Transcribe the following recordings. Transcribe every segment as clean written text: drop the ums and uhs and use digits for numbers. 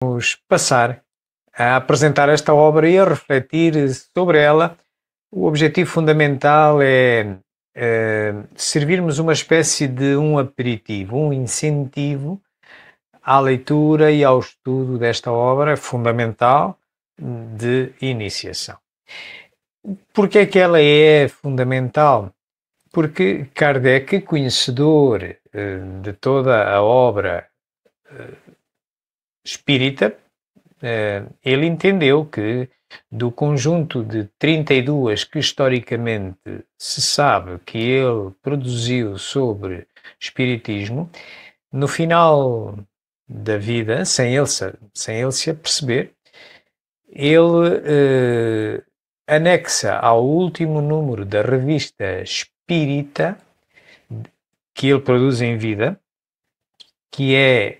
Vamos passar a apresentar esta obra e a refletir sobre ela. O objetivo fundamental é servirmos uma espécie de um aperitivo, um incentivo à leitura e ao estudo desta obra fundamental de iniciação. Porque é que ela é fundamental? Porque Kardec, conhecedor de toda a obra espírita, ele entendeu que do conjunto de 32 que historicamente se sabe que ele produziu sobre espiritismo, no final da vida, sem ele se aperceber, ele anexa ao último número da revista Espírita que ele produz em vida, que é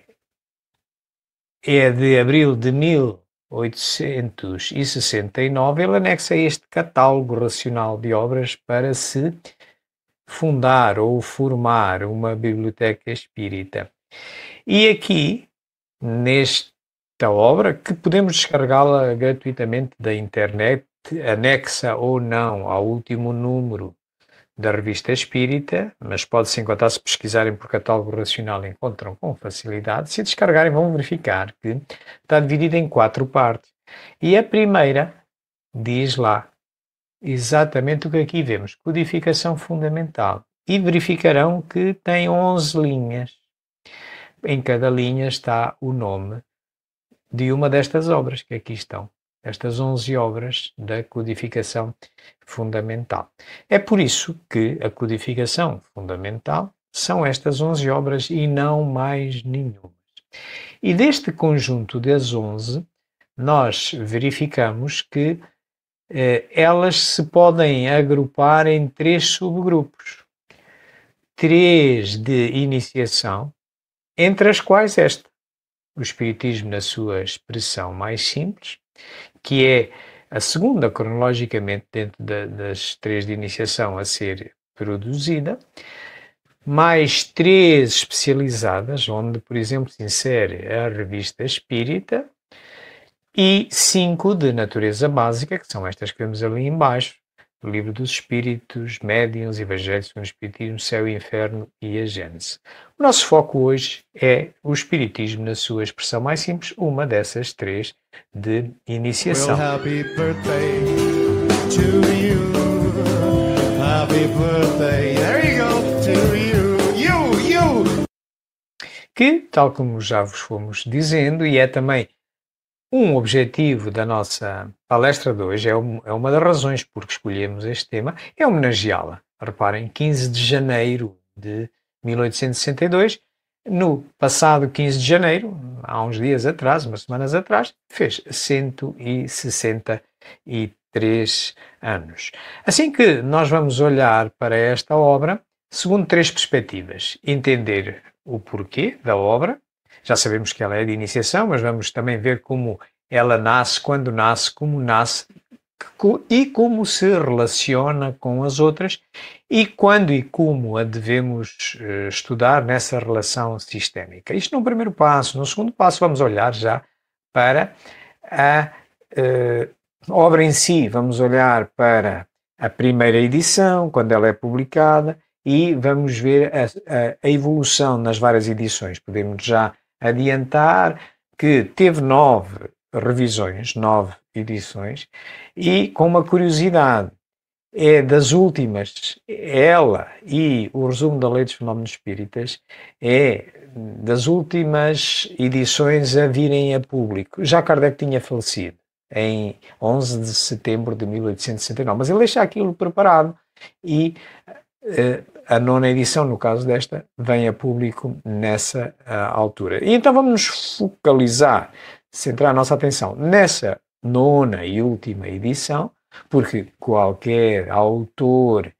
de abril de 1869, ele anexa este catálogo racional de obras para se fundar ou formar uma biblioteca espírita. E aqui, nesta obra, que podemos descarregá-la gratuitamente da internet, anexa ou não ao último número da revista Espírita, mas pode-se encontrar, se pesquisarem por catálogo racional, encontram com facilidade. Se descarregarem, vão verificar que está dividida em 4 partes. E a primeira diz lá exatamente o que aqui vemos, codificação fundamental. E verificarão que tem 11 linhas. Em cada linha está o nome de uma destas obras que aqui estão. Estas 11 obras da codificação fundamental. É por isso que a codificação fundamental são estas 11 obras e não mais nenhuma. E deste conjunto das 11, nós verificamos que elas se podem agrupar em 3 subgrupos. 3 de iniciação, entre as quais esta, o Espiritismo na sua expressão mais simples, que é a segunda cronologicamente dentro das 3 de iniciação a ser produzida, mais 3 especializadas, onde, por exemplo, se insere a Revista Espírita, e 5 de natureza básica, que são estas que vemos ali embaixo, o Livro dos Espíritos, Médiuns, Evangelho segundo o Espiritismo, Céu e Inferno e a Gênese. O nosso foco hoje é o Espiritismo na sua expressão mais simples, uma dessas 3 de iniciação. Well, happy birthday to you. Happy birthday, there you go, to you. Que, tal como já vos fomos dizendo, e é também um objetivo da nossa palestra de hoje, é uma das razões por que escolhemos este tema, é homenageá-la. Reparem, 15 de janeiro de 1862, no passado 15 de janeiro, há uns dias atrás, umas semanas atrás, fez 163 anos. Assim que nós vamos olhar para esta obra, segundo 3 perspectivas. Entender o porquê da obra. Já sabemos que ela é de iniciação, mas vamos também ver como ela nasce, quando nasce, como nasce e como se relaciona com as outras e quando e como a devemos estudar nessa relação sistémica. Isto no primeiro passo. No segundo passo vamos olhar já para a obra em si. Vamos olhar para a primeira edição, quando ela é publicada, e vamos ver a evolução nas várias edições. Podemos já adiantar que teve 9 revisões, 9 edições, e com uma curiosidade, é das últimas, ela e o resumo da Lei dos Fenómenos Espíritas é das últimas edições a virem a público. Já Kardec tinha falecido em 11 de setembro de 1869, mas ele deixa aquilo preparado e a 9ª edição, no caso desta, vem a público nessa altura. E então vamos nos focalizar, centrar a nossa atenção nessa 9ª e última edição, porque qualquer autor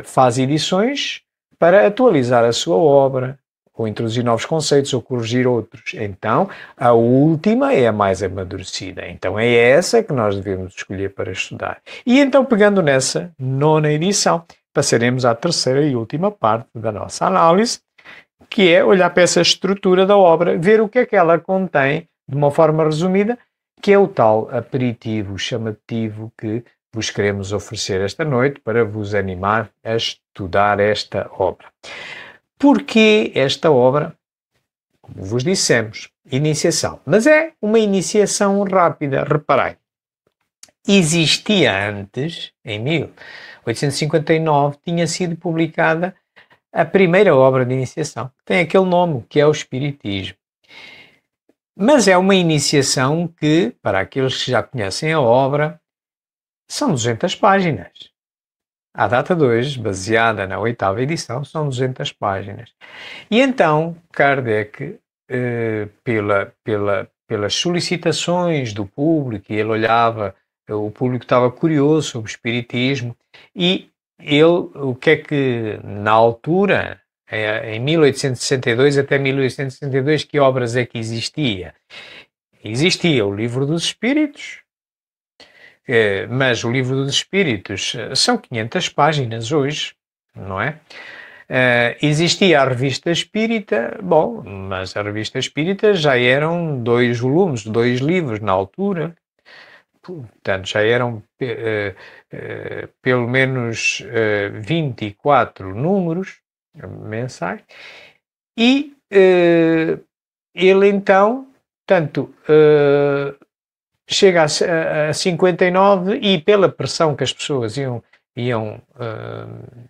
faz edições para atualizar a sua obra, ou introduzir novos conceitos, ou corrigir outros. Então, a última é a mais amadurecida. Então, é essa que nós devemos escolher para estudar. E então, pegando nessa 9ª edição, passaremos à 3ª e última parte da nossa análise, que é olhar para essa estrutura da obra, ver o que é que ela contém de uma forma resumida, que é o tal aperitivo chamativo que vos queremos oferecer esta noite para vos animar a estudar esta obra. Porquê esta obra? Como vos dissemos, iniciação. Mas é uma iniciação rápida. Reparei, existia antes, em 1859, tinha sido publicada a primeira obra de iniciação. Tem aquele nome, que é o Espiritismo. Mas é uma iniciação que, para aqueles que já conhecem a obra, são 200 páginas. À data de hoje, baseada na 8ª edição, são 200 páginas. E então, Kardec, pelas solicitações do público, ele olhava, o público estava curioso sobre o Espiritismo, e ele, o que é que, na altura, em 1862 até 1862, que obras é que existia? Existia o Livro dos Espíritos, mas o Livro dos Espíritos são 500 páginas hoje, não é? Existia a Revista Espírita, bom, mas a Revista Espírita já eram 2 volumes, 2 livros na altura, portanto já eram pelo menos 24 números mensais, e ele então, tanto chega a 59 e pela pressão que as pessoas iam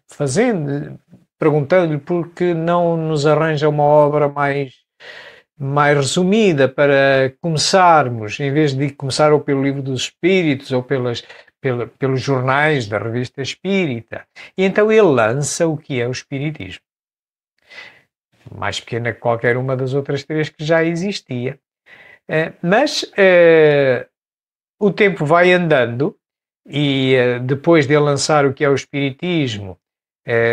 fazendo, perguntando-lhe por que não nos arranja uma obra mais resumida para começarmos, em vez de começar ou pelo Livro dos Espíritos ou pelos jornais da Revista Espírita. E então ele lança o que é o Espiritismo. Mais pequena que qualquer uma das outras 3 que já existia. Mas o tempo vai andando e depois de lançar o que é o Espiritismo,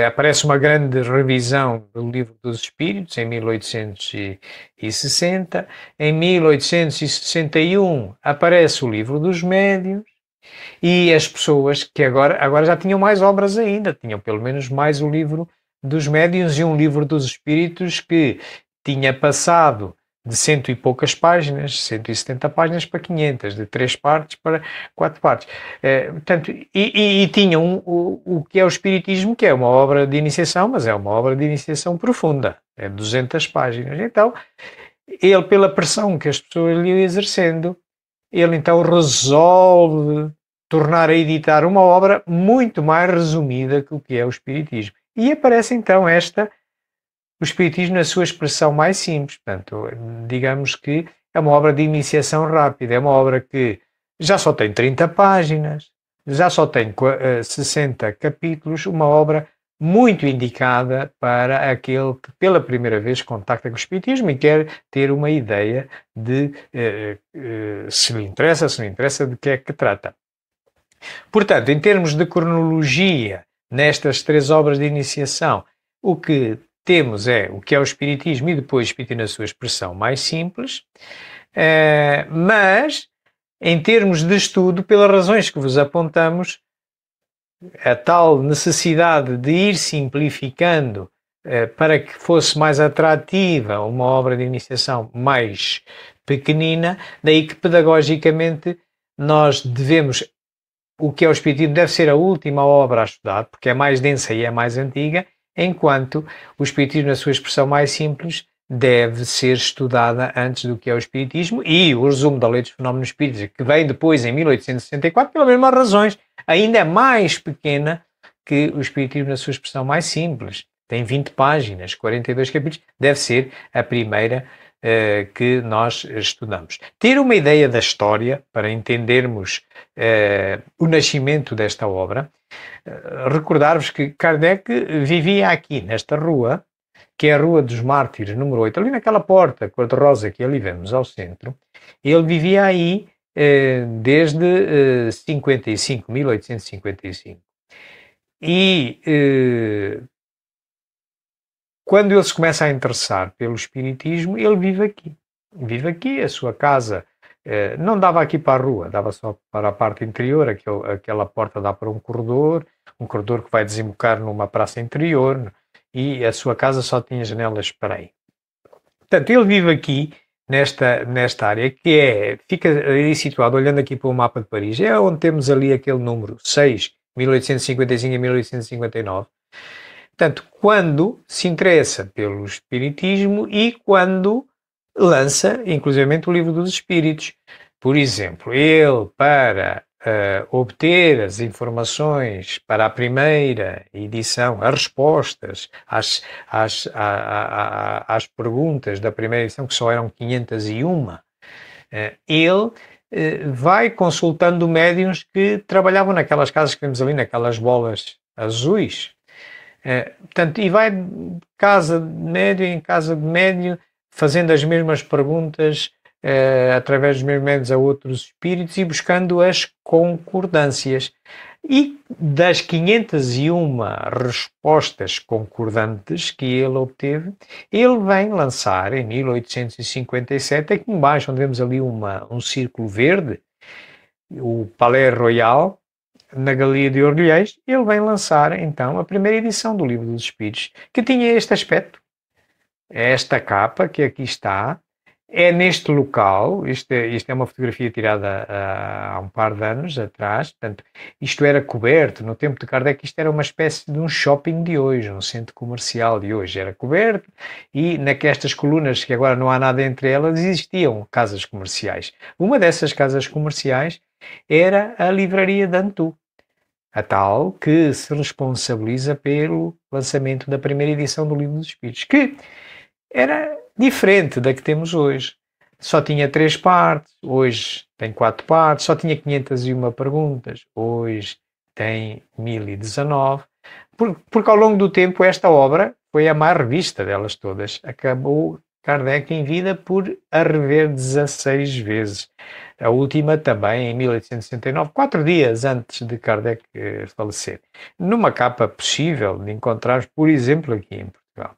aparece uma grande revisão do Livro dos Espíritos em 1860. Em 1861 aparece o Livro dos Médiuns, e as pessoas que agora já tinham mais obras ainda, tinham pelo menos mais o Livro dos Médiuns e um Livro dos Espíritos que tinha passado de 100 e poucas páginas, 170 páginas para 500, de 3 partes para 4 partes. Portanto, e tinham o que é o Espiritismo, que é uma obra de iniciação, mas é uma obra de iniciação profunda, é 200 páginas. Então, ele, pela pressão que as pessoas lhe iam exercendo, ele então resolve tornar a editar uma obra muito mais resumida que o que é o Espiritismo. E aparece então o Espiritismo na sua expressão mais simples. Portanto, digamos que é uma obra de iniciação rápida, é uma obra que já só tem 30 páginas, já só tem 60 capítulos, uma obra muito indicada para aquele que pela primeira vez contacta com o Espiritismo e quer ter uma ideia de se lhe interessa, se não interessa, de que é que trata. Portanto, em termos de cronologia, nestas 3 obras de iniciação, o que temos é o que é o Espiritismo e depois o Espiritismo na sua expressão mais simples, mas em termos de estudo, pelas razões que vos apontamos, a tal necessidade de ir simplificando para que fosse mais atrativa uma obra de iniciação mais pequenina, daí que pedagogicamente nós devemos, o que é o Espiritismo deve ser a última obra a estudar, porque é mais densa e é mais antiga, enquanto o Espiritismo, na sua expressão mais simples, deve ser estudada antes do que é o Espiritismo, e o resumo da Lei dos Fenómenos Espíritas, que vem depois, em 1864, pelas mesmas razões, ainda é mais pequena que o Espiritismo na sua expressão mais simples. Tem 20 páginas, 42 capítulos, deve ser a primeira que nós estudamos. Ter uma ideia da história, para entendermos o nascimento desta obra, recordar-vos que Kardec vivia aqui, nesta rua, que é a Rua dos Mártires, número 8, ali naquela porta cor-de-rosa que ali vemos ao centro. Ele vivia aí desde 1855. E quando ele se começa a interessar pelo Espiritismo, ele vive aqui. Vive aqui, a sua casa não dava aqui para a rua, dava só para a parte interior, aquela porta dá para um corredor que vai desembocar numa praça interior, e a sua casa só tinha janelas para aí. Portanto, ele vive aqui nesta área, que fica ali situado, olhando aqui para o mapa de Paris, é onde temos ali aquele número 6, 1855 e 1859. Portanto, quando se interessa pelo espiritismo e quando lança, inclusivamente, o Livro dos Espíritos. Por exemplo, ele, para obter as informações para a primeira edição, as respostas às perguntas da primeira edição, que só eram 501, ele vai consultando médiuns que trabalhavam naquelas casas que vemos ali, naquelas bolas azuis. Portanto, e vai de casa de médium em casa de médium, fazendo as mesmas perguntas através dos mesmos médiuns a outros espíritos e buscando as concordâncias. E das 501 respostas concordantes que ele obteve, ele vem lançar em 1857, aqui embaixo, onde vemos ali um círculo verde, o Palais Royal, na Galeria de Orgelhões, ele vem lançar então a primeira edição do Livro dos Espíritos, que tinha este aspecto, esta capa que aqui está, é neste local, isto é uma fotografia tirada há um par de anos atrás, portanto, isto era coberto, no tempo de Kardec isto era uma espécie de um shopping de hoje, um centro comercial de hoje, era coberto e naquestas colunas que agora não há nada entre elas existiam casas comerciais. Uma dessas casas comerciais era a Livraria Dantu, a tal que se responsabiliza pelo lançamento da primeira edição do Livro dos Espíritos, que era diferente da que temos hoje. Só tinha 3 partes, hoje tem 4 partes, só tinha 501 perguntas, hoje tem 1019, porque ao longo do tempo esta obra foi a mais revista delas todas. Acabou Kardec em vida por a rever 16 vezes. A última também em 1869, 4 dias antes de Kardec falecer. Numa capa possível de encontrar, por exemplo, aqui em Portugal.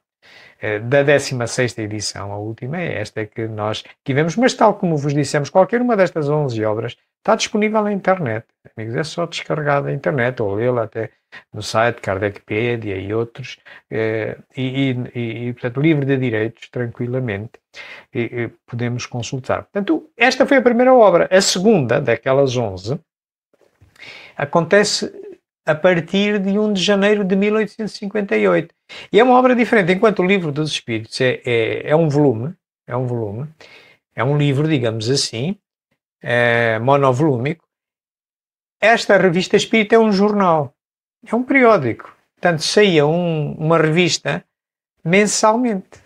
Da 16ª edição, a última é esta que nós tivemos, mas tal como vos dissemos, qualquer uma destas 11 obras está disponível na internet. Amigos, é só descarregar da internet ou lê-la até no site Kardecpedia e outros, portanto, livre de direitos, tranquilamente, podemos consultar. Portanto, esta foi a primeira obra. A segunda, daquelas 11, acontece a partir de 1 de janeiro de 1858. E é uma obra diferente. Enquanto o Livro dos Espíritos é um volume, é um livro, digamos assim, monovolúmico, esta revista Espírita é um jornal, é um periódico. Portanto, saía uma revista mensalmente,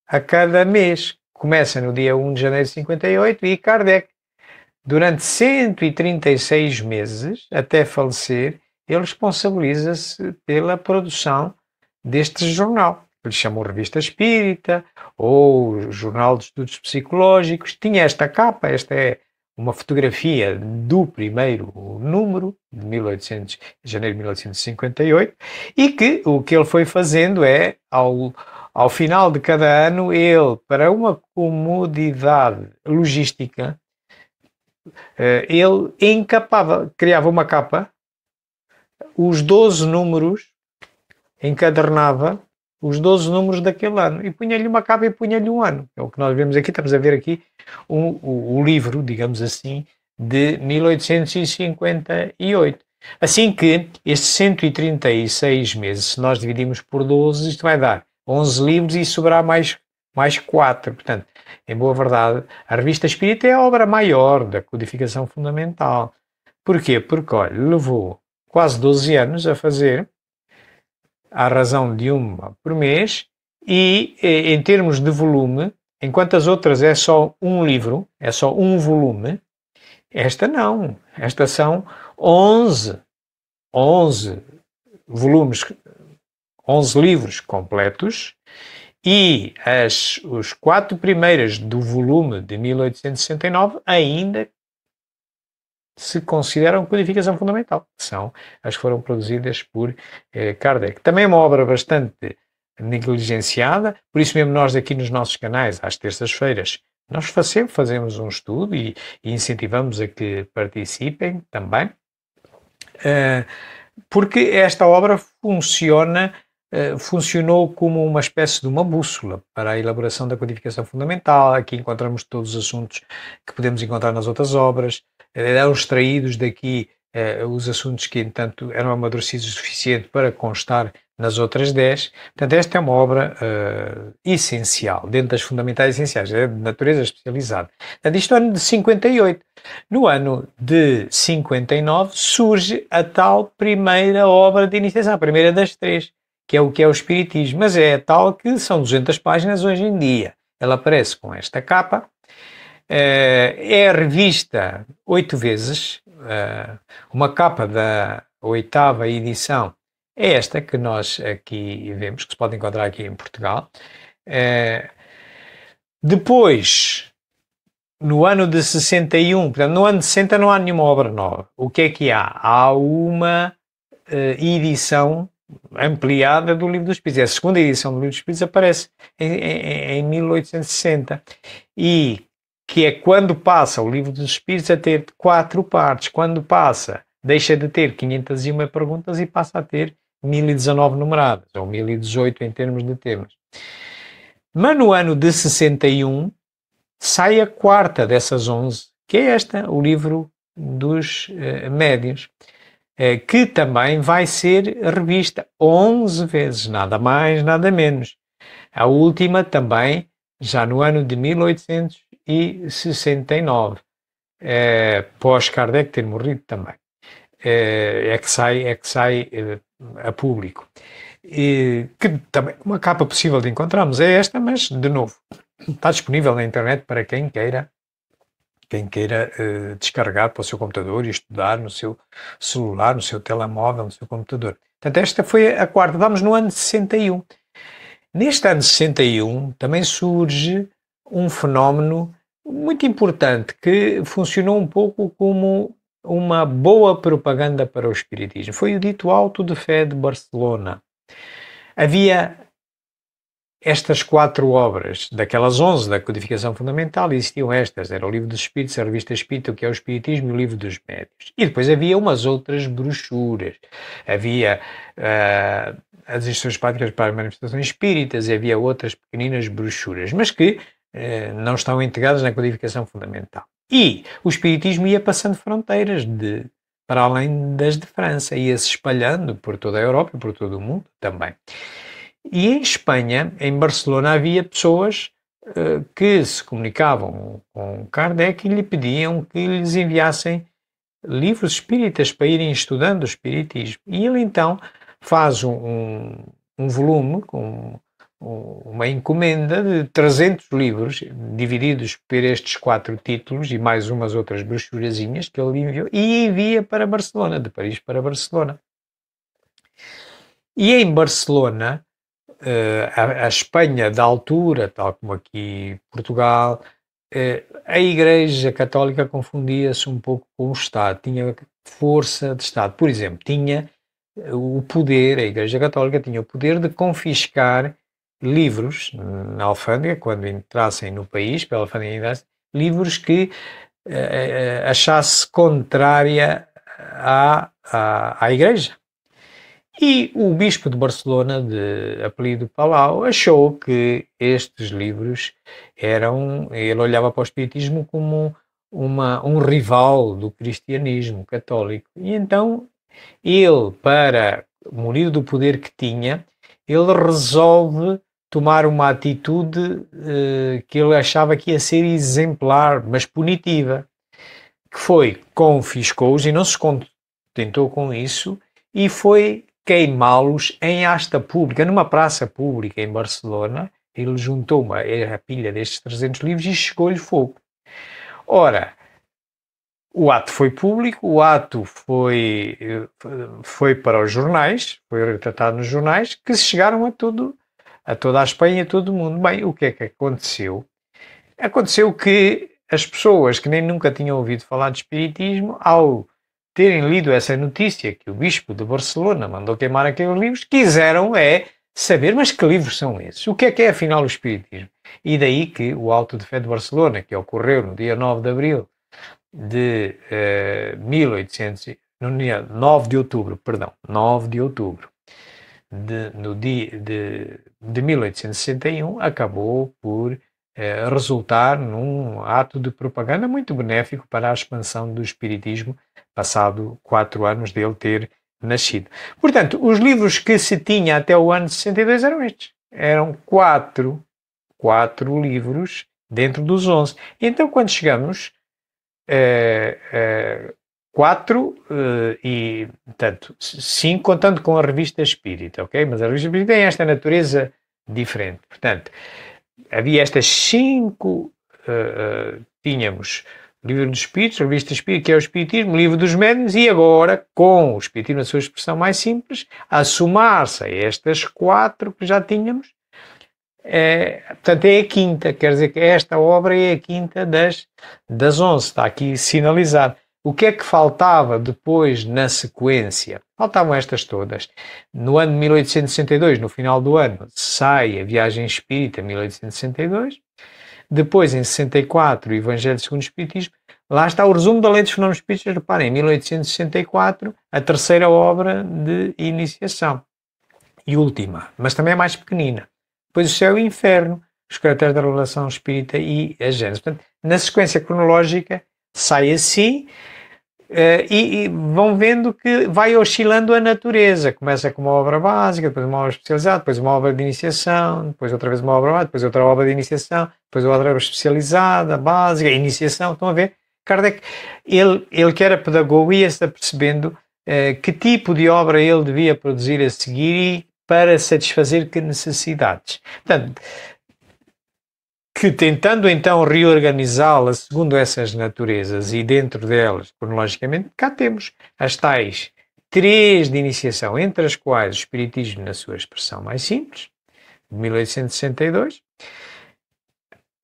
a cada mês. Começa no dia 1 de janeiro de 58 e Kardec, durante 136 meses, até falecer, ele responsabiliza-se pela produção deste jornal. Ele chamou Revista Espírita ou Jornal de Estudos Psicológicos. Tinha esta capa, esta é uma fotografia do primeiro número, de janeiro de 1858, e que o que ele foi fazendo é, ao final de cada ano, ele, para uma comodidade logística, ele criava uma capa, os 12 números, encadernava os 12 números daquele ano e punha-lhe uma capa e punha-lhe um ano. É o que nós vemos aqui, estamos a ver aqui o livro, digamos assim, de 1858. Assim que estes 136 meses, se nós dividimos por 12, isto vai dar 11 livros e sobrar mais 4. Portanto, em boa verdade, a Revista Espírita é a obra maior da codificação fundamental. Porquê? Porque, olha, levou quase 12 anos a fazer, à razão de uma por mês, e em termos de volume, enquanto as outras é só um livro, é só um volume, esta não. Esta são 11 volumes, 11 livros completos, e os 4 primeiras do volume de 1869 ainda se consideram codificação fundamental, que são as que foram produzidas por Kardec. Também é uma obra bastante negligenciada, por isso mesmo nós aqui nos nossos canais, às terças-feiras, nós fazemos um estudo e incentivamos a que participem também, porque esta obra funciona funcionou como uma espécie de uma bússola para a elaboração da codificação fundamental. Aqui encontramos todos os assuntos que podemos encontrar nas outras obras, eram extraídos daqui os assuntos que, entanto, eram amadurecidos o suficiente para constar nas outras 10. Portanto, esta é uma obra essencial, dentro das fundamentais essenciais, é de natureza especializada. Portanto, isto é o ano de 58. No ano de 59 surge a tal primeira obra de iniciação, a primeira das 3, que é o Espiritismo, mas é tal que são 200 páginas hoje em dia. Ela aparece com esta capa, é revista 8 vezes, uma capa da 8ª edição é esta que nós aqui vemos, que se pode encontrar aqui em Portugal. Depois, no ano de 61, portanto, no ano de 60 não há nenhuma obra nova. O que é que há? Há uma edição ampliada do Livro dos Espíritos. A segunda edição do Livro dos Espíritos aparece em 1860 e que é quando passa o Livro dos Espíritos a ter 4 partes, quando passa, deixa de ter 501 perguntas e passa a ter 1019 numeradas, ou 1018 em termos de temas. Mas no ano de 61 sai a 4ª dessas 11, que é esta, o Livro dos Médiuns, que também vai ser revista 11 vezes, nada mais, nada menos. A última também, já no ano de 1869, pós Kardec ter morrido também, é que sai a público. Que também uma capa possível de encontrarmos é esta, mas de novo está disponível na internet para quem queira descarregar para o seu computador e estudar no seu celular, no seu telemóvel, no seu computador. Portanto, esta foi a 4ª. Vamos no ano de 61. Neste ano de 61 também surge um fenómeno muito importante que funcionou um pouco como uma boa propaganda para o Espiritismo. Foi o dito Auto de Fé de Barcelona. Havia estas 4 obras, daquelas 11 da codificação fundamental, existiam estas, era o Livro dos Espíritos, a Revista Espírita, o que é o Espiritismo, e o Livro dos Médiuns. E depois havia umas outras brochuras. Havia as instruções práticas para as manifestações espíritas, e havia outras pequeninas brochuras, mas que não estão integradas na codificação fundamental. E o Espiritismo ia passando fronteiras para além das de França, ia se espalhando por toda a Europa e por todo o mundo também. E em Espanha, em Barcelona, havia pessoas que se comunicavam com Kardec e lhe pediam que lhes enviassem livros espíritas para irem estudando o Espiritismo. E ele então faz um volume com uma encomenda de 300 livros, divididos por estes 4 títulos e mais umas outras brochurazinhas que ele enviou, e envia para Barcelona, de Paris para Barcelona. E em Barcelona, a Espanha da altura, tal como aqui Portugal, a Igreja Católica confundia-se um pouco com o Estado, tinha força de Estado. Por exemplo, tinha o poder, a Igreja Católica tinha o poder de confiscar livros na alfândega, quando entrassem no país, pela alfândega, livros que achasse contrária à Igreja. E o bispo de Barcelona, de apelido Palau, achou que estes livros ele olhava para o Espiritismo como um rival do cristianismo católico. E então ele, para munido do poder que tinha, ele resolve tomar uma atitude que ele achava que ia ser exemplar, mas punitiva, que foi confiscou-os e não se contentou com isso e foi queimá-los em asta pública, numa praça pública em Barcelona. Ele juntou a pilha destes 300 livros e chegou-lhe fogo. Ora, o ato foi público, o ato foi para os jornais, foi retratado nos jornais, que chegaram a toda a Espanha e a todo o mundo. Bem, o que é que aconteceu? Aconteceu que as pessoas que nem nunca tinham ouvido falar de Espiritismo, ao terem lido essa notícia que o bispo de Barcelona mandou queimar aqueles livros, quiseram saber, mas que livros são esses? O que é afinal o Espiritismo? E daí que o Auto de Fé de Barcelona, que ocorreu no dia 9 de abril de 9 de outubro de 1861 acabou por resultar num ato de propaganda muito benéfico para a expansão do espiritismo, passado 4 anos dele ter nascido. Portanto, os livros que se tinha até o ano de 62 eram estes. Eram quatro livros dentro dos 11. Então, quando chegamos 4 e, portanto, 5 contando com a revista Espírita, ok? Mas a revista Espírita tem esta natureza diferente. Portanto, havia estas 5, tínhamos o Livro dos Espíritos, a revista Espírita, que é o Espiritismo, o Livro dos Médiuns, e agora, com o Espiritismo na sua expressão mais simples, a somar-se a estas 4 que já tínhamos, portanto, é a quinta, quer dizer que esta obra é a quinta das 11, está aqui sinalizado. O que é que faltava depois na sequência? Faltavam estas todas. No ano de 1862, no final do ano, sai a Viagem Espírita, 1862. Depois, em 64, o Evangelho segundo o Espiritismo. Lá está o resumo da Lei dos Fenómenos Espíritas. Reparem, em 1864, a terceira obra de iniciação. E última, mas também é mais pequenina. Depois o Céu e o Inferno, os caracteres da revelação espírita e a Gênese. Portanto, na sequência cronológica, sai assim, e vão vendo que vai oscilando a natureza. Começa com uma obra básica, depois uma obra especializada, depois uma obra de iniciação, depois outra vez uma obra básica, depois outra obra de iniciação, depois outra obra especializada, básica, iniciação. Estão a ver? Kardec, ele que era pedagogo, ia-se apercebendo que tipo de obra ele devia produzir a seguir e para satisfazer que necessidades. Portanto, que tentando então reorganizá-la segundo essas naturezas e dentro delas, cronologicamente, cá temos as tais 3 de iniciação, entre as quais o Espiritismo na sua expressão mais simples, de 1862,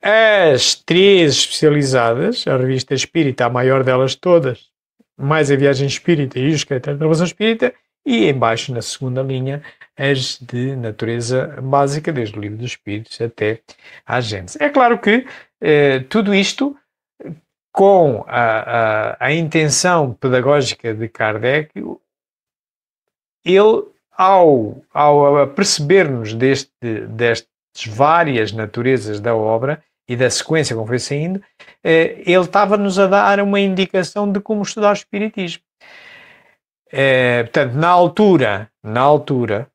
as 3 especializadas, a Revista Espírita, a maior delas todas, mais a Viagem Espírita e os caracteres da revelação espírita, e embaixo, na segunda linha, as de natureza básica, desde o Livro dos Espíritos até à Gênese. É claro que tudo isto, com a intenção pedagógica de Kardec, ele, ao perceber-nos destas várias naturezas da obra e da sequência como foi saindo, ele estava-nos a dar uma indicação de como estudar o Espiritismo. Portanto, na altura,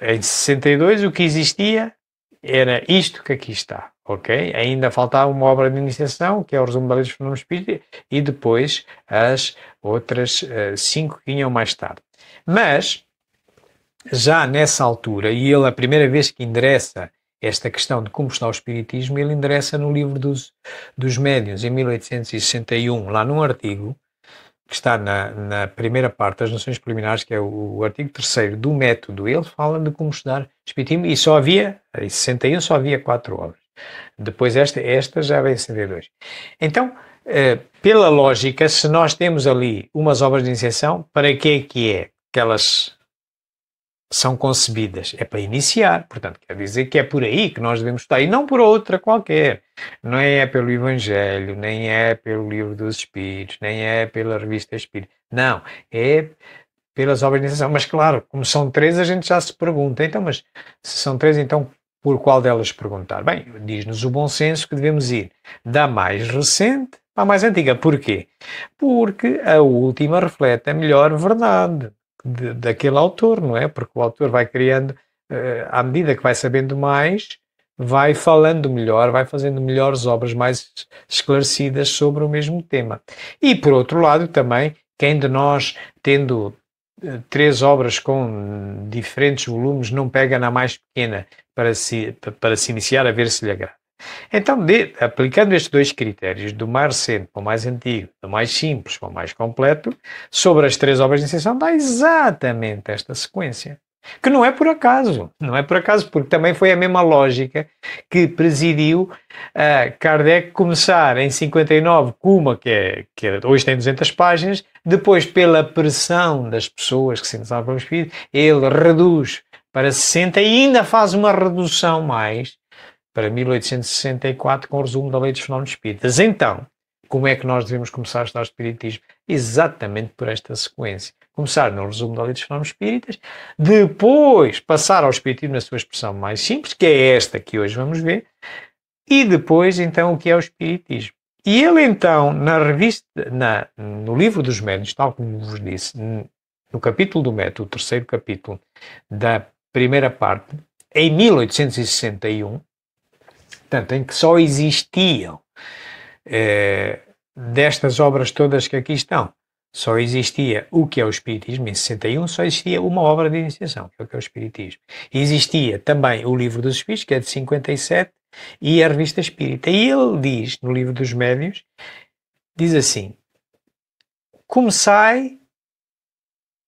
em 62, o que existia era isto que aqui está, ok? Ainda faltava uma obra de iniciação, que é o resumo da Lei dos Fenómenos Espíritas, e depois as outras 5 que vinham mais tarde. Mas, já nessa altura, e ele a primeira vez que endereça esta questão de como está o Espiritismo, ele endereça no Livro dos Médiuns, em 1861, lá num artigo, que está na primeira parte das noções preliminares, que é o artigo 3º do método. Ele fala de como estudar Espiritismo e só havia, em 61 só havia 4 obras. Depois esta já vem em 62. Então, pela lógica, se nós temos ali umas obras de iniciação, para que elas são concebidas? É para iniciar, portanto, quer dizer que é por aí que nós devemos estudar, e não por outra qualquer. Não é pelo Evangelho, nem é pelo Livro dos Espíritos, nem é pela Revista Espírita. Não, é pelas obras de iniciação. Mas claro, como são 3, a gente já se pergunta, então, mas se são 3, então por qual delas perguntar? Bem, diz-nos o bom senso que devemos ir da mais recente para a mais antiga. Porquê? Porque a última reflete a melhor verdade daquele autor, não é? Porque o autor vai criando, à medida que vai sabendo mais, vai falando melhor, vai fazendo melhores obras mais esclarecidas sobre o mesmo tema. E, por outro lado, também, quem de nós, tendo 3 obras com diferentes volumes, não pega na mais pequena para se iniciar a ver se lhe agrada? Então, aplicando estes 2 critérios, do mais recente para o mais antigo, do mais simples para o mais completo, sobre as 3 obras de iniciação, dá exatamente esta sequência. Que não é por acaso, porque também foi a mesma lógica que presidiu Kardec começar em 59 com uma que hoje tem 200 páginas, depois pela pressão das pessoas que se interessavam pelo Espírito, ele reduz para 60 e ainda faz uma redução mais para 1864 com o resumo da Lei dos Fenómenos Espíritas. Então, como é que nós devemos começar a estudar o Espiritismo? Exatamente por esta sequência. Começar no resumo da Lei dos Fenómenos Espíritas, depois passar ao Espiritismo na sua expressão mais simples, que é esta que hoje vamos ver, e depois, então, o que é o Espiritismo. E ele, então, na revista, no livro dos Médiuns, tal como vos disse, no capítulo do método, o terceiro capítulo da primeira parte, em 1861, portanto, em que só existiam destas obras todas que aqui estão, só existia o que é o Espiritismo. Em 61 só existia uma obra de iniciação, que é o que é o Espiritismo. E existia também o Livro dos Espíritos, que é de 57, e a Revista Espírita. E ele diz, no Livro dos Médiuns, diz assim: começai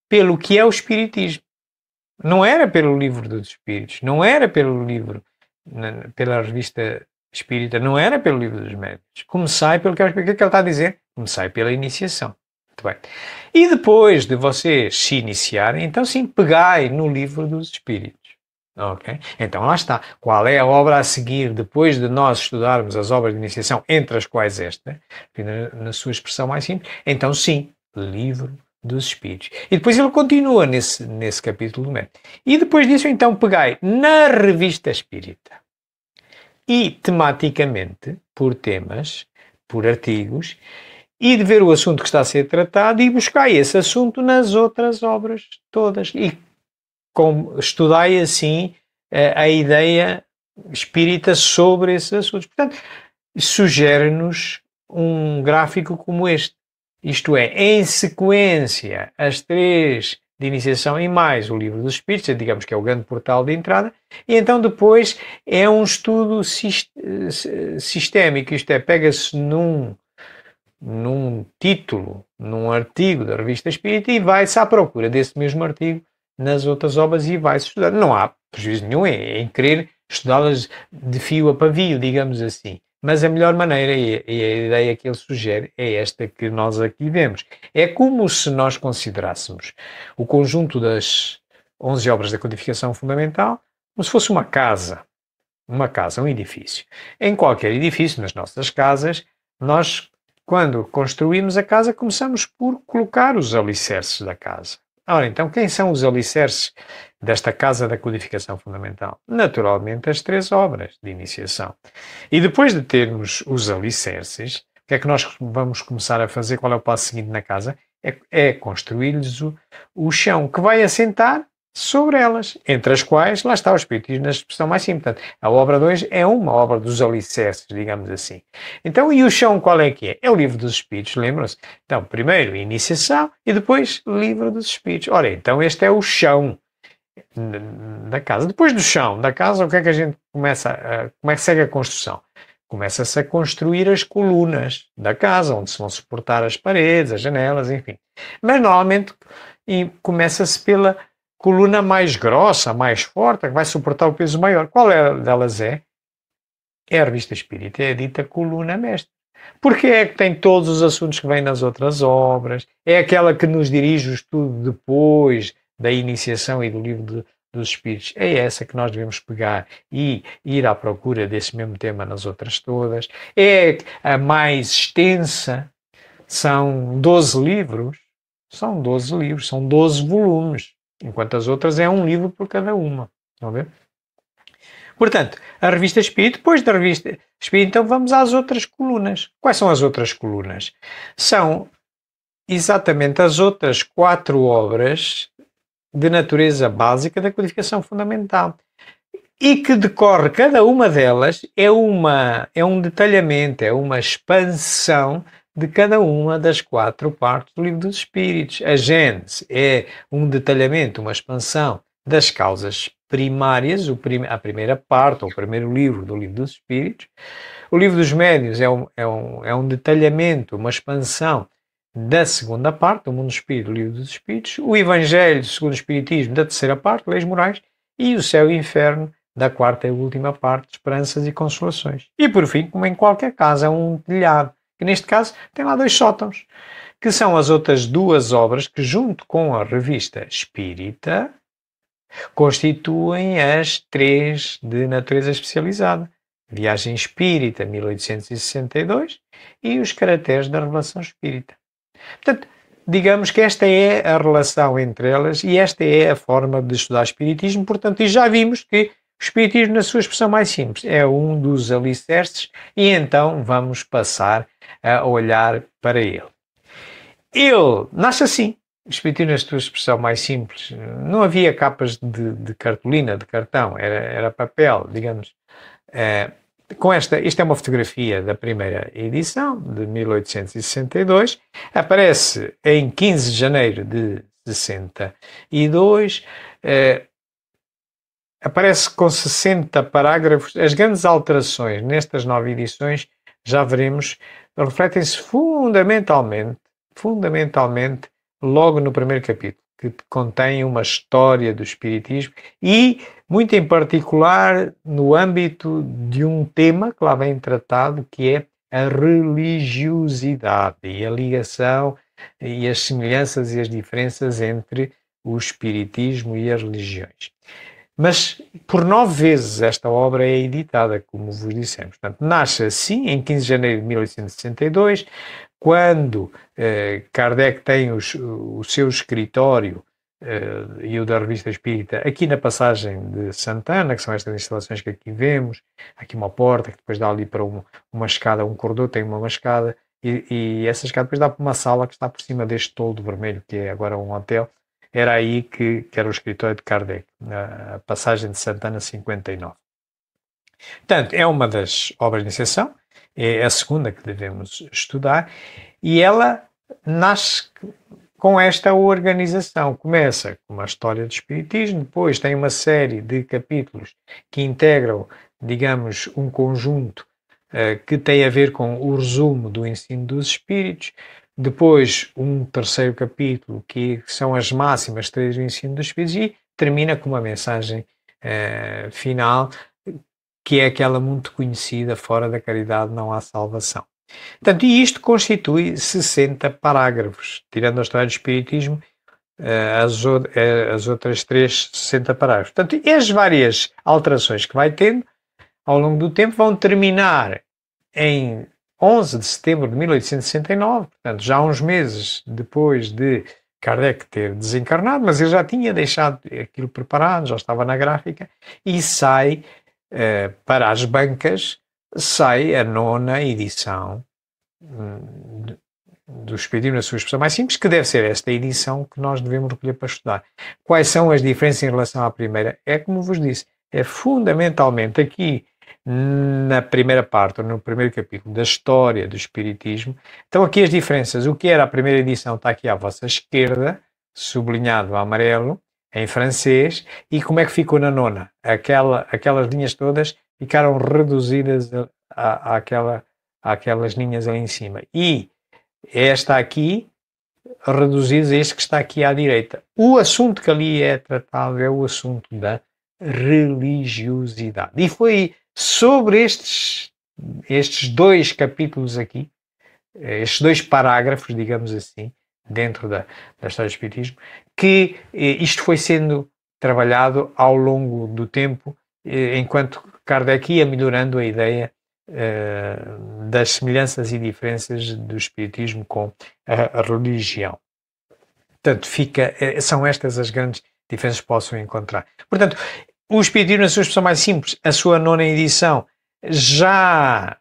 pelo que é o Espiritismo. Não era pelo Livro dos Espíritos, não era pelo livro, pela Revista Espírita, não era pelo Livro dos Médiuns. Comecei pelo que é o Espírito. O que é que ele está a dizer? Comecei pela iniciação. Muito bem. E depois de vocês se iniciarem, então sim, pegai no Livro dos Espíritos. Ok? Então lá está. Qual é a obra a seguir depois de nós estudarmos as obras de iniciação, entre as quais esta, na sua expressão mais simples? Então sim, Livro dos Espíritos. E depois ele continua nesse capítulo do método. E depois disso, então, pegai na Revista Espírita e tematicamente, por temas, por artigos, e de ver o assunto que está a ser tratado e buscai esse assunto nas outras obras todas. E estudai assim a ideia espírita sobre esses assuntos. Portanto, sugere-nos um gráfico como este. Isto é, em sequência, as 3 de iniciação e mais o Livro dos Espíritos, digamos que é o grande portal de entrada, e então depois é um estudo sistémico, isto é, pega-se num título, num artigo da Revista Espírita e vai-se à procura desse mesmo artigo nas outras obras e vai-se estudar. Não há prejuízo nenhum em querer estudá-las de fio a pavio, digamos assim. Mas a melhor maneira, e a ideia que ele sugere, é esta que nós aqui vemos. É como se nós considerássemos o conjunto das 11 obras da codificação fundamental como se fosse uma casa, um edifício. Em qualquer edifício, nas nossas casas, nós, quando construímos a casa, começamos por colocar os alicerces da casa. Ora, então, quem são os alicerces desta casa da codificação fundamental? Naturalmente, as 3 obras de iniciação. E depois de termos os alicerces, o que é que nós vamos começar a fazer? Qual é o passo seguinte na casa? É construir-lhes o chão, que vai assentar sobre elas, entre as quais, lá está o Espiritismo na expressão mais simples. Portanto, a obra 2 é uma obra dos alicerces, digamos assim. Então, e o chão qual é que é? É o Livro dos Espíritos, lembram-se? Então, primeiro iniciação e depois Livro dos Espíritos. Ora, então este é o chão da casa. Depois do chão da casa, o que é que a gente começa como é que segue a construção? Começa-se a construir as colunas da casa, onde se vão suportar as paredes, as janelas, enfim. Mas, normalmente, começa-se pela coluna mais grossa, mais forte, que vai suportar o peso maior. Qual delas é? É a Revista Espírita, é a dita coluna mestre. Porque é que tem todos os assuntos que vêm nas outras obras, é aquela que nos dirige o estudo depois da iniciação e do Livro dos Espíritos. É essa que nós devemos pegar e ir à procura desse mesmo tema nas outras todas. É a mais extensa, são 12 livros, são 12 volumes. Enquanto as outras é um livro por cada uma. Estão a ver? Portanto, a Revista Espírita, depois da Revista Espírita, então vamos às outras colunas. Quais são as outras colunas? São exatamente as outras 4 obras de natureza básica da codificação fundamental. E que decorre, cada uma delas é um detalhamento, é uma expansão de cada uma das 4 partes do Livro dos Espíritos. A Gênese é um detalhamento, uma expansão das causas primárias, a primeira parte, ou o primeiro livro do Livro dos Espíritos. O Livro dos Médiuns é um detalhamento, uma expansão da segunda parte, do Mundo do Espírito, do Livro dos Espíritos. O Evangelho segundo o Espiritismo, da terceira parte, Leis Morais. E o Céu e o Inferno, da 4ª e última parte, Esperanças e Consolações. E por fim, como em qualquer casa, é um telhado. Que neste caso tem lá 2 sótãos, que são as outras 2 obras que, junto com a Revista Espírita, constituem as 3 de natureza especializada. Viagem Espírita, 1862, e Os Caracteres da Revelação Espírita. Portanto, digamos que esta é a relação entre elas e esta é a forma de estudar Espiritismo. Portanto, e já vimos que o Espiritismo, na sua expressão mais simples, é um dos alicerces e então vamos passar a olhar para ele. Ele nasce assim. O Espiritismo, na sua expressão mais simples, não havia capas de cartolina, de cartão, era papel, digamos. Esta é uma fotografia da primeira edição, de 1862, aparece em 15 de janeiro de 62, aparece com 60 parágrafos. As grandes alterações nestas 9 edições, já veremos, refletem-se fundamentalmente logo no primeiro capítulo, que contém uma história do Espiritismo e, muito em particular, no âmbito de um tema que lá vem tratado, que é a religiosidade e a ligação e as semelhanças e as diferenças entre o Espiritismo e as religiões. Mas por 9 vezes esta obra é editada, como vos dissemos. Portanto, nasce assim, em 15 de janeiro de 1862, quando Kardec tem o seu escritório e o da Revista Espírita aqui na passagem de Santana, que são estas instalações que aqui vemos, aqui uma porta que depois dá ali para uma escada, um corredor tem uma escada, e essa escada depois dá para uma sala que está por cima deste toldo vermelho, que é agora um hotel. Era aí que era o escritório de Kardec, na passagem de Santana 59. Portanto, é uma das obras de iniciação, é a segunda que devemos estudar, e ela nasce com esta organização. Começa com uma história do Espiritismo, depois tem uma série de capítulos que integram, digamos, um conjunto que tem a ver com o resumo do ensino dos Espíritos, depois um terceiro capítulo que são as máximas 3 do ensino dos Espíritos e termina com uma mensagem final, que é aquela muito conhecida: fora da caridade não há salvação. Portanto, e isto constitui 60 parágrafos, tirando a história do Espiritismo, as outras 3, 60 parágrafos. Portanto, e as várias alterações que vai tendo ao longo do tempo vão terminar em 11 de setembro de 1869, portanto, já uns meses depois de Kardec ter desencarnado, mas ele já tinha deixado aquilo preparado, já estava na gráfica, e sai para as bancas, sai a 9ª edição do Espiritismo na sua expressão mais simples, que deve ser esta edição que nós devemos recolher para estudar. Quais são as diferenças em relação à primeira? É como vos disse, é fundamentalmente aqui na primeira parte, ou no primeiro capítulo, da história do Espiritismo. Então aqui as diferenças. O que era a primeira edição está aqui à vossa esquerda, sublinhado a amarelo, em francês, e como é que ficou na 9ª? Aquelas linhas todas ficaram reduzidas àquelas linhas ali em cima. E esta aqui, reduzida a este que está aqui à direita. O assunto que ali é tratado é o assunto da religiosidade. E foi sobre estes 2 capítulos aqui, estes 2 parágrafos, digamos assim, dentro da história do Espiritismo, que isto foi sendo trabalhado ao longo do tempo, enquanto Kardec ia melhorando a ideia das semelhanças e diferenças do Espiritismo com a religião. Portanto, são estas as grandes diferenças que possam encontrar. Portanto, o Espiritismo, na sua expressão mais simples, a sua 9ª edição, já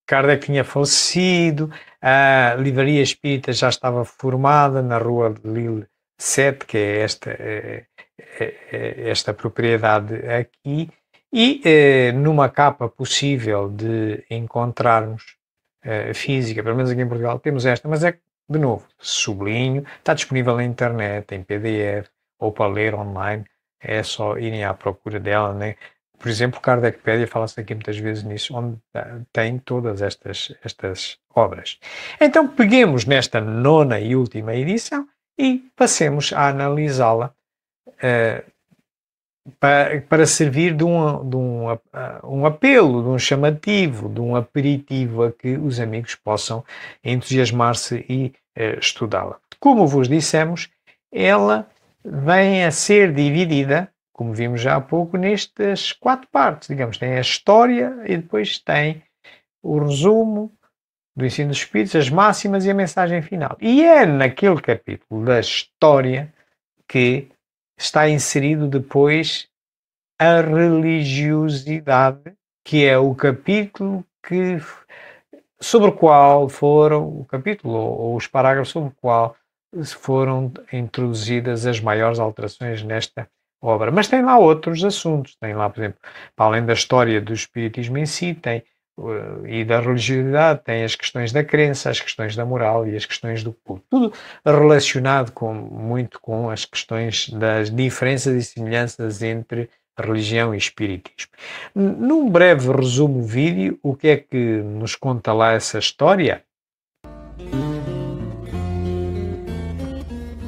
Kardec tinha falecido, a Livraria Espírita já estava formada na Rua de Lille 7, que é esta propriedade aqui, e numa capa possível de encontrarmos física, pelo menos aqui em Portugal, temos esta, mas é, de novo, sublinho, está disponível na internet, em PDF, ou para ler online, é só irem à procura dela, né? Por exemplo, Kardecpédia fala-se aqui muitas vezes nisso, onde tem todas estas obras. Então, peguemos nesta 9ª e última edição e passemos a analisá-la para servir de um apelo, de um chamativo, de um aperitivo a que os amigos possam entusiasmar-se e estudá-la. Como vos dissemos, ela vem a ser dividida, como vimos já há pouco, nestas 4 partes. Digamos, tem a história e depois tem o resumo do ensino dos Espíritos, as máximas e a mensagem final. E é naquele capítulo da história que está inserido depois a religiosidade, que é o capítulo sobre o qual foram, o capítulo ou os parágrafos sobre o qual foram introduzidas as maiores alterações nesta obra. Mas tem lá outros assuntos, tem lá, por exemplo, para além da história do espiritismo em si, tem e da religiosidade, tem as questões da crença, as questões da moral e as questões do culto. Tudo relacionado muito com as questões das diferenças e semelhanças entre religião e espiritismo. Num breve resumo vídeo, o que é que nos conta lá essa história?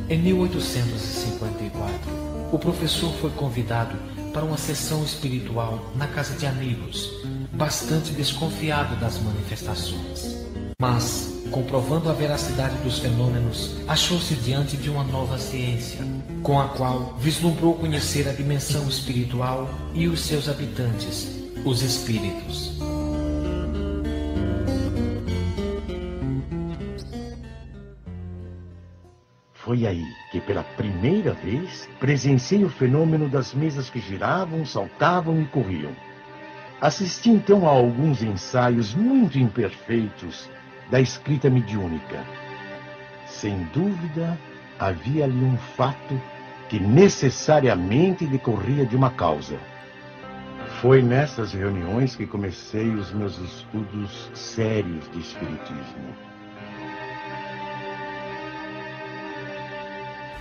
Em 1854, o professor foi convidado para uma sessão espiritual na casa de amigos, bastante desconfiado das manifestações. Mas, comprovando a veracidade dos fenômenos, achou-se diante de uma nova ciência, com a qual vislumbrou conhecer a dimensão espiritual e os seus habitantes, os espíritos. Foi aí que, pela primeira vez, presenciei o fenômeno das mesas que giravam, saltavam e corriam. Assisti então a alguns ensaios muito imperfeitos da escrita mediúnica. Sem dúvida, havia ali um fato que necessariamente decorria de uma causa. Foi nessas reuniões que comecei os meus estudos sérios de espiritismo.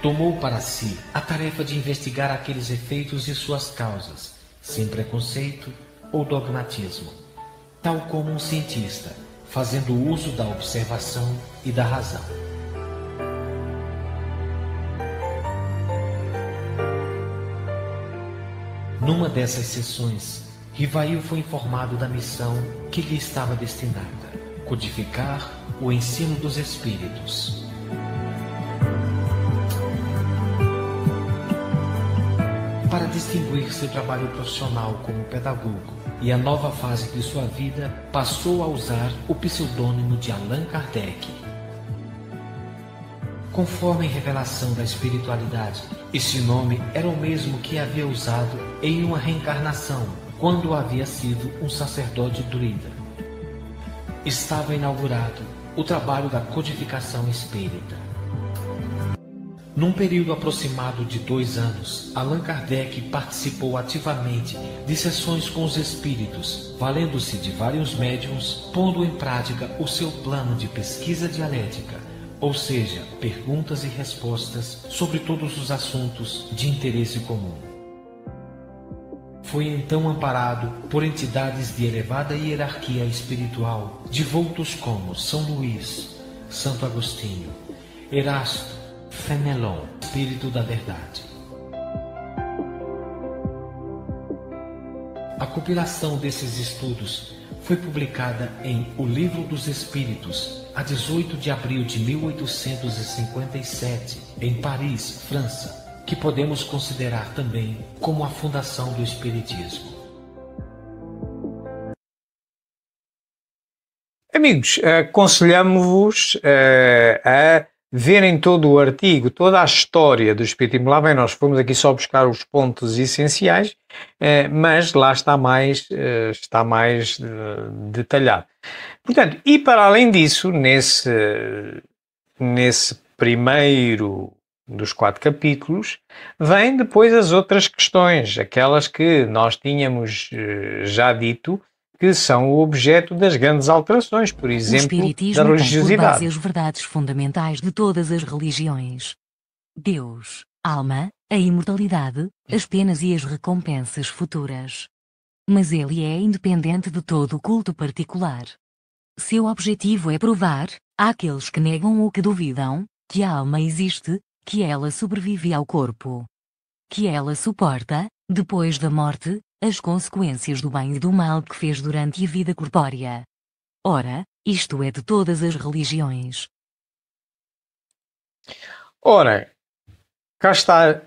Tomou para si a tarefa de investigar aqueles efeitos e suas causas, sem preconceito ou dogmatismo, tal como um cientista, fazendo uso da observação e da razão. Numa dessas sessões, Rivail foi informado da missão que lhe estava destinada: codificar o ensino dos espíritos. Para distinguir seu trabalho profissional como pedagogo e a nova fase de sua vida, passou a usar o pseudônimo de Allan Kardec. Conforme revelação da espiritualidade, esse nome era o mesmo que havia usado em uma reencarnação, quando havia sido um sacerdote druida. Estava inaugurado o trabalho da codificação espírita. Num período aproximado de 2 anos, Allan Kardec participou ativamente de sessões com os espíritos, valendo-se de vários médiuns, pondo em prática o seu plano de pesquisa dialética, ou seja, perguntas e respostas sobre todos os assuntos de interesse comum. Foi então amparado por entidades de elevada hierarquia espiritual, devotos como São Luís, Santo Agostinho, Erasto, Fenelon, Espírito da Verdade. A compilação desses estudos foi publicada em O Livro dos Espíritos, a 18 de abril de 1857, em Paris, França, que podemos considerar também como a fundação do Espiritismo. Amigos, aconselhamos-vos a verem todo o artigo, toda a história do Espiritismo. Lá bem, nós fomos aqui só buscar os pontos essenciais, mas lá está mais detalhado. Portanto, e para além disso, nesse primeiro dos 4 capítulos, vêm depois as outras questões, aquelas que nós tínhamos já dito, que são o objeto das grandes alterações, por exemplo, da religiosidade. Tem por base as verdades fundamentais de todas as religiões: Deus, alma, a imortalidade, as penas e as recompensas futuras. Mas ele é independente de todo o culto particular. Seu objetivo é provar, àqueles que negam ou que duvidam, que a alma existe, que ela sobrevive ao corpo, que ela suporta, depois da morte, as consequências do bem e do mal que fez durante a vida corpórea. Ora, isto é de todas as religiões. Ora, cá está.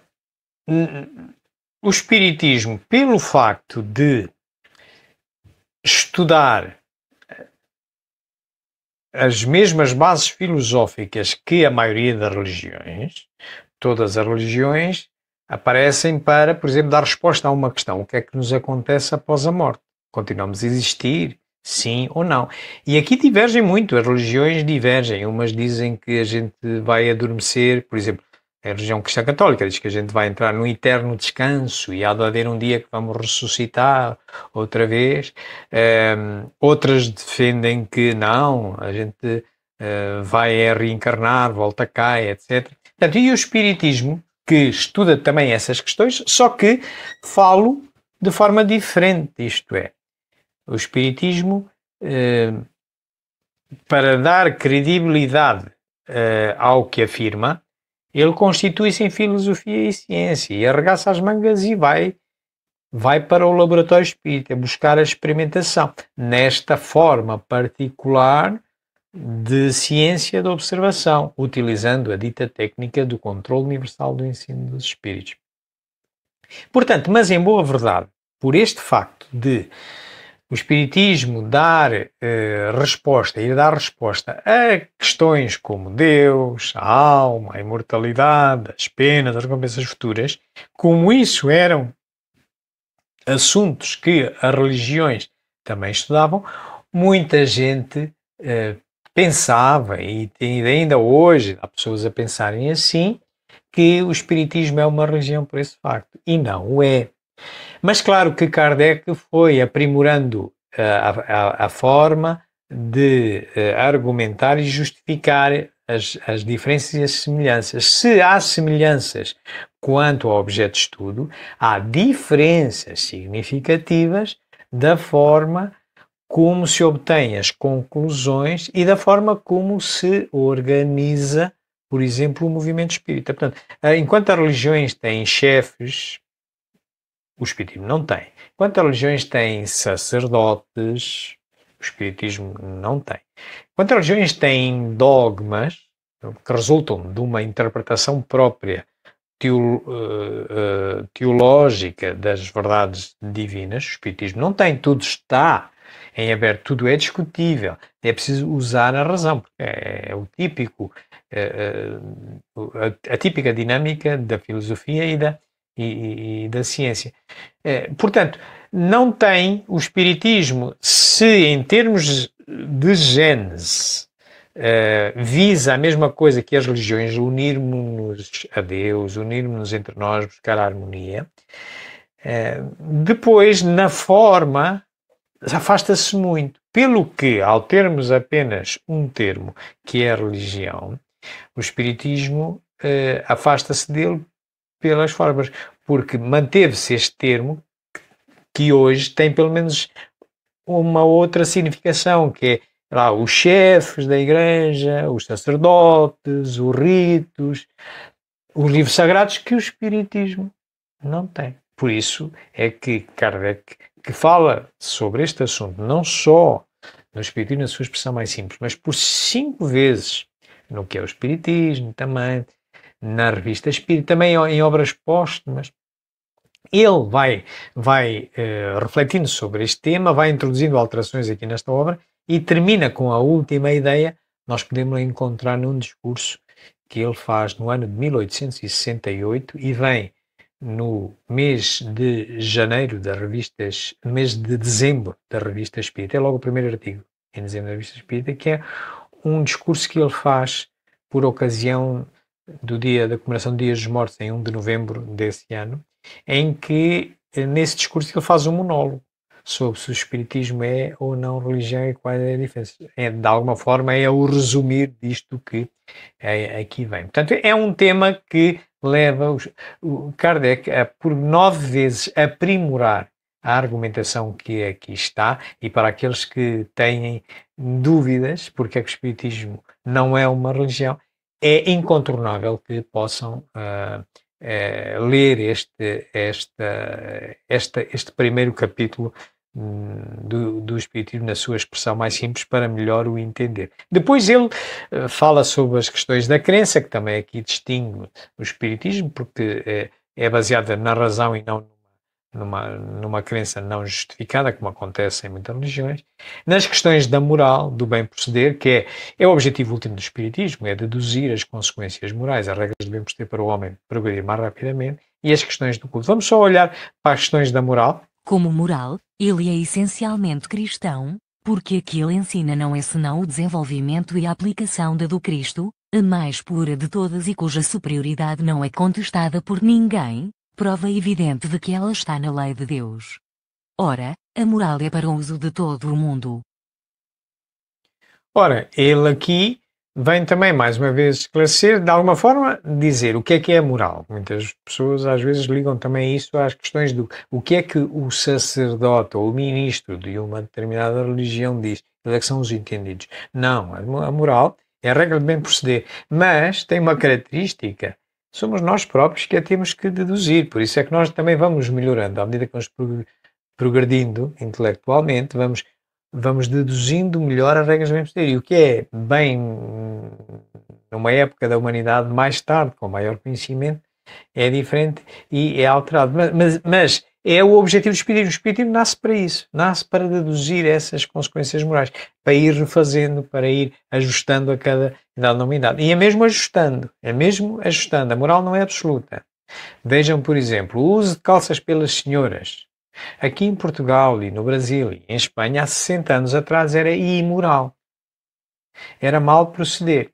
o Espiritismo, pelo facto de estudar as mesmas bases filosóficas que a maioria das religiões, todas as religiões aparecem para, por exemplo, dar resposta a uma questão. O que é que nos acontece após a morte? Continuamos a existir? Sim ou não? E aqui divergem muito, as religiões divergem. Umas dizem que a gente vai adormecer, por exemplo, a religião cristã católica diz que a gente vai entrar num eterno descanso e há de haver um dia que vamos ressuscitar outra vez. Outras defendem que não, a gente vai reencarnar, volta cá, etc. Portanto, e o Espiritismo, que estuda também essas questões, só que falo de forma diferente, isto é, o Espiritismo, para dar credibilidade ao que afirma, ele constitui-se em filosofia e ciência e arregaça as mangas e vai para o laboratório espírita buscar a experimentação nesta forma particular de ciência da observação, utilizando a dita técnica do controle universal do ensino dos espíritos. Portanto, mas em boa verdade, por este facto de o Espiritismo dar resposta, ir dar resposta a questões como Deus, a alma, a imortalidade, as penas, as recompensas futuras, como isso eram assuntos que as religiões também estudavam, muita gente pensava, e ainda hoje há pessoas a pensarem assim, que o Espiritismo é uma religião por esse facto. E não o é. Mas claro que Kardec foi aprimorando a forma de argumentar e justificar as diferenças e as semelhanças. Se há semelhanças quanto ao objeto de estudo, há diferenças significativas da forma como se obtém as conclusões e da forma como se organiza, por exemplo, o movimento espírita. Portanto, enquanto as religiões têm chefes, o Espiritismo não tem. Enquanto as religiões têm sacerdotes, o Espiritismo não tem. Enquanto as religiões têm dogmas que resultam de uma interpretação própria teológica das verdades divinas, o Espiritismo não tem. Tudo está em aberto, tudo é discutível. É preciso usar a razão, porque é o típico, a típica dinâmica da filosofia e da ciência. Portanto, não tem o Espiritismo, se em termos de gênese visa a mesma coisa que as religiões, unirmos-nos a Deus, unirmos-nos entre nós, buscar a harmonia, depois, na forma, afasta-se muito. Pelo que, ao termos apenas um termo, que é a religião, o Espiritismo afasta-se dele pelas formas, porque manteve-se este termo que hoje tem pelo menos uma outra significação, que é lá, os chefes da igreja, os sacerdotes, os ritos, os livros sagrados, que o Espiritismo não tem. Por isso é que Kardec, que fala sobre este assunto, não só no Espiritismo na sua expressão mais simples, mas por 5 vezes no que é o Espiritismo também, na Revista Espírita, também em obras póstumas, ele vai refletindo sobre este tema, vai introduzindo alterações aqui nesta obra e termina com a última ideia. Nós podemos encontrar num discurso que ele faz no ano de 1868 e vem no mês de janeiro das revistas, no mês de dezembro da Revista Espírita. É logo o primeiro artigo em dezembro da Revista Espírita, que é um discurso que ele faz por ocasião do dia da comemoração do Dia dos Mortos, em 1 de novembro desse ano, em que, nesse discurso, ele faz um monólogo sobre se o Espiritismo é ou não religião e qual é a diferença. De alguma forma, é o resumir disto que aqui vem. Portanto, é um tema que leva o Kardec a, por 9 vezes, aprimorar a argumentação que aqui está, e para aqueles que têm dúvidas porque é que o Espiritismo não é uma religião, é incontornável que possam ler este primeiro capítulo do Espiritismo na sua expressão mais simples para melhor o entender. Depois ele fala sobre as questões da crença, que também aqui distingue o Espiritismo, porque é baseada na razão e não numa crença não justificada, como acontece em muitas religiões, nas questões da moral, do bem proceder, que é o objetivo último do Espiritismo, é deduzir as consequências morais, as regras de bem proceder para o homem progredir mais rapidamente, e as questões do culto. Vamos só olhar para as questões da moral. Como moral, ele é essencialmente cristão, porque aquilo ensina não é senão o desenvolvimento e a aplicação da do Cristo, a mais pura de todas e cuja superioridade não é contestada por ninguém, prova evidente de que ela está na lei de Deus. Ora, a moral é para o uso de todo o mundo. Ora, ele aqui vem também, mais uma vez, esclarecer, de alguma forma, dizer o que é a moral. Muitas pessoas às vezes ligam também isso às questões do o que é que o sacerdote ou o ministro de uma determinada religião diz. Eles é que são os entendidos. Não, a moral é a regra de bem proceder, mas tem uma característica. Somos nós próprios que a temos que deduzir, por isso é que nós também vamos melhorando, à medida que vamos progredindo intelectualmente, vamos deduzindo melhor as regras de bem proceder. E o que é bem numa época da humanidade mais tarde, com maior conhecimento, é diferente e é alterado. Mas é o objetivo do Espiritismo. O Espiritismo nasce para isso, nasce para deduzir essas consequências morais, para ir refazendo, para ir ajustando a cada idade da humanidade. E é mesmo ajustando. A moral não é absoluta. Vejam, por exemplo, o uso de calças pelas senhoras. Aqui em Portugal e no Brasil e em Espanha, há 60 anos atrás, era imoral. Era mal proceder.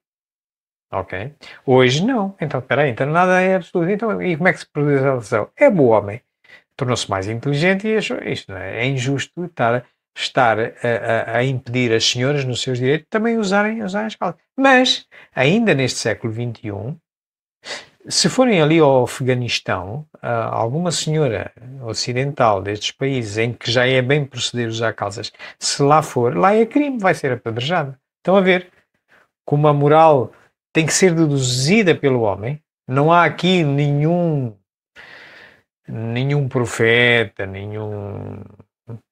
Ok? Hoje não. Então, espera aí, então nada é absoluto. Então, e como é que se produz a relação? É bom homem. Tornou-se mais inteligente e achou isto, não é? É injusto estar a impedir as senhoras nos seus direitos também usarem as calças. Mas, ainda neste século XXI, se forem ali ao Afeganistão, alguma senhora ocidental destes países em que já é bem proceder usar calças, se lá for, lá é crime, vai ser apedrejada. Estão a ver como a moral tem que ser deduzida pelo homem. Não há aqui nenhum profeta,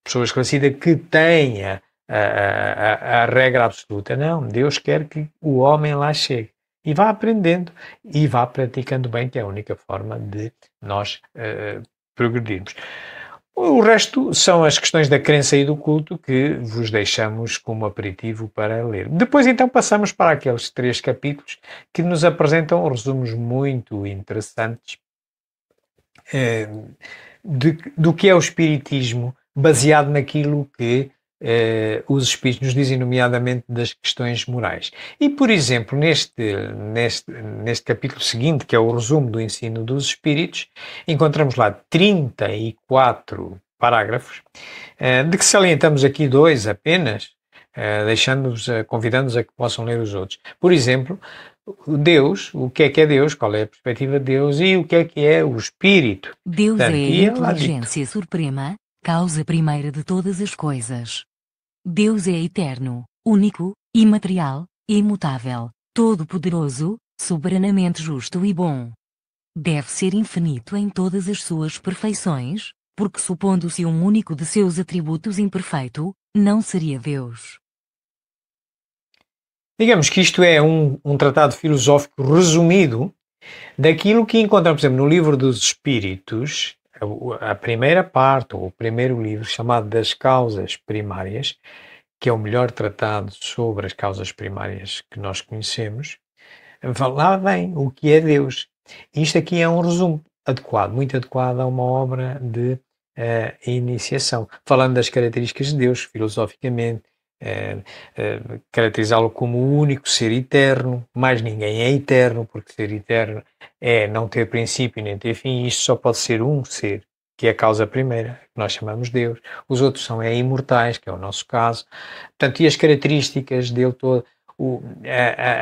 pessoa esclarecida que tenha a regra absoluta. Não, Deus quer que o homem lá chegue. E vá aprendendo e vá praticando bem, que é a única forma de nós progredirmos. O resto são as questões da crença e do culto que vos deixamos como aperitivo para ler. Depois então passamos para aqueles 3 capítulos que nos apresentam resumos muito interessantes do que é o Espiritismo, baseado naquilo que os Espíritos nos dizem, nomeadamente das questões morais. E, por exemplo, neste capítulo seguinte, que é o resumo do ensino dos Espíritos, encontramos lá 34 parágrafos, de que salientamos aqui 2 apenas, convidando-os a que possam ler os outros. Por exemplo, Deus, o que é Deus, qual é a perspectiva de Deus e o que é o Espírito. Deus Portanto, é a e é lá inteligência suprema, causa primeira de todas as coisas. Deus é eterno, único, imaterial, imutável, todo-poderoso, soberanamente justo e bom. Deve ser infinito em todas as suas perfeições, porque supondo-se um único de seus atributos imperfeito, não seria Deus. Digamos que isto é um tratado filosófico resumido daquilo que encontramos, por exemplo, no Livro dos Espíritos, a primeira parte, ou o primeiro livro, chamado Das Causas Primárias, que é o melhor tratado sobre as causas primárias que nós conhecemos. Lá vem o que é Deus. Isto aqui é um resumo adequado, muito adequado a uma obra de iniciação, falando das características de Deus, filosoficamente, caracterizá-lo como o único ser eterno, mais ninguém é eterno, porque ser eterno é não ter princípio nem ter fim, e isto só pode ser um ser, que é a causa primeira, que nós chamamos Deus. Os outros são imortais, que é o nosso caso. Portanto, e as características dele todo,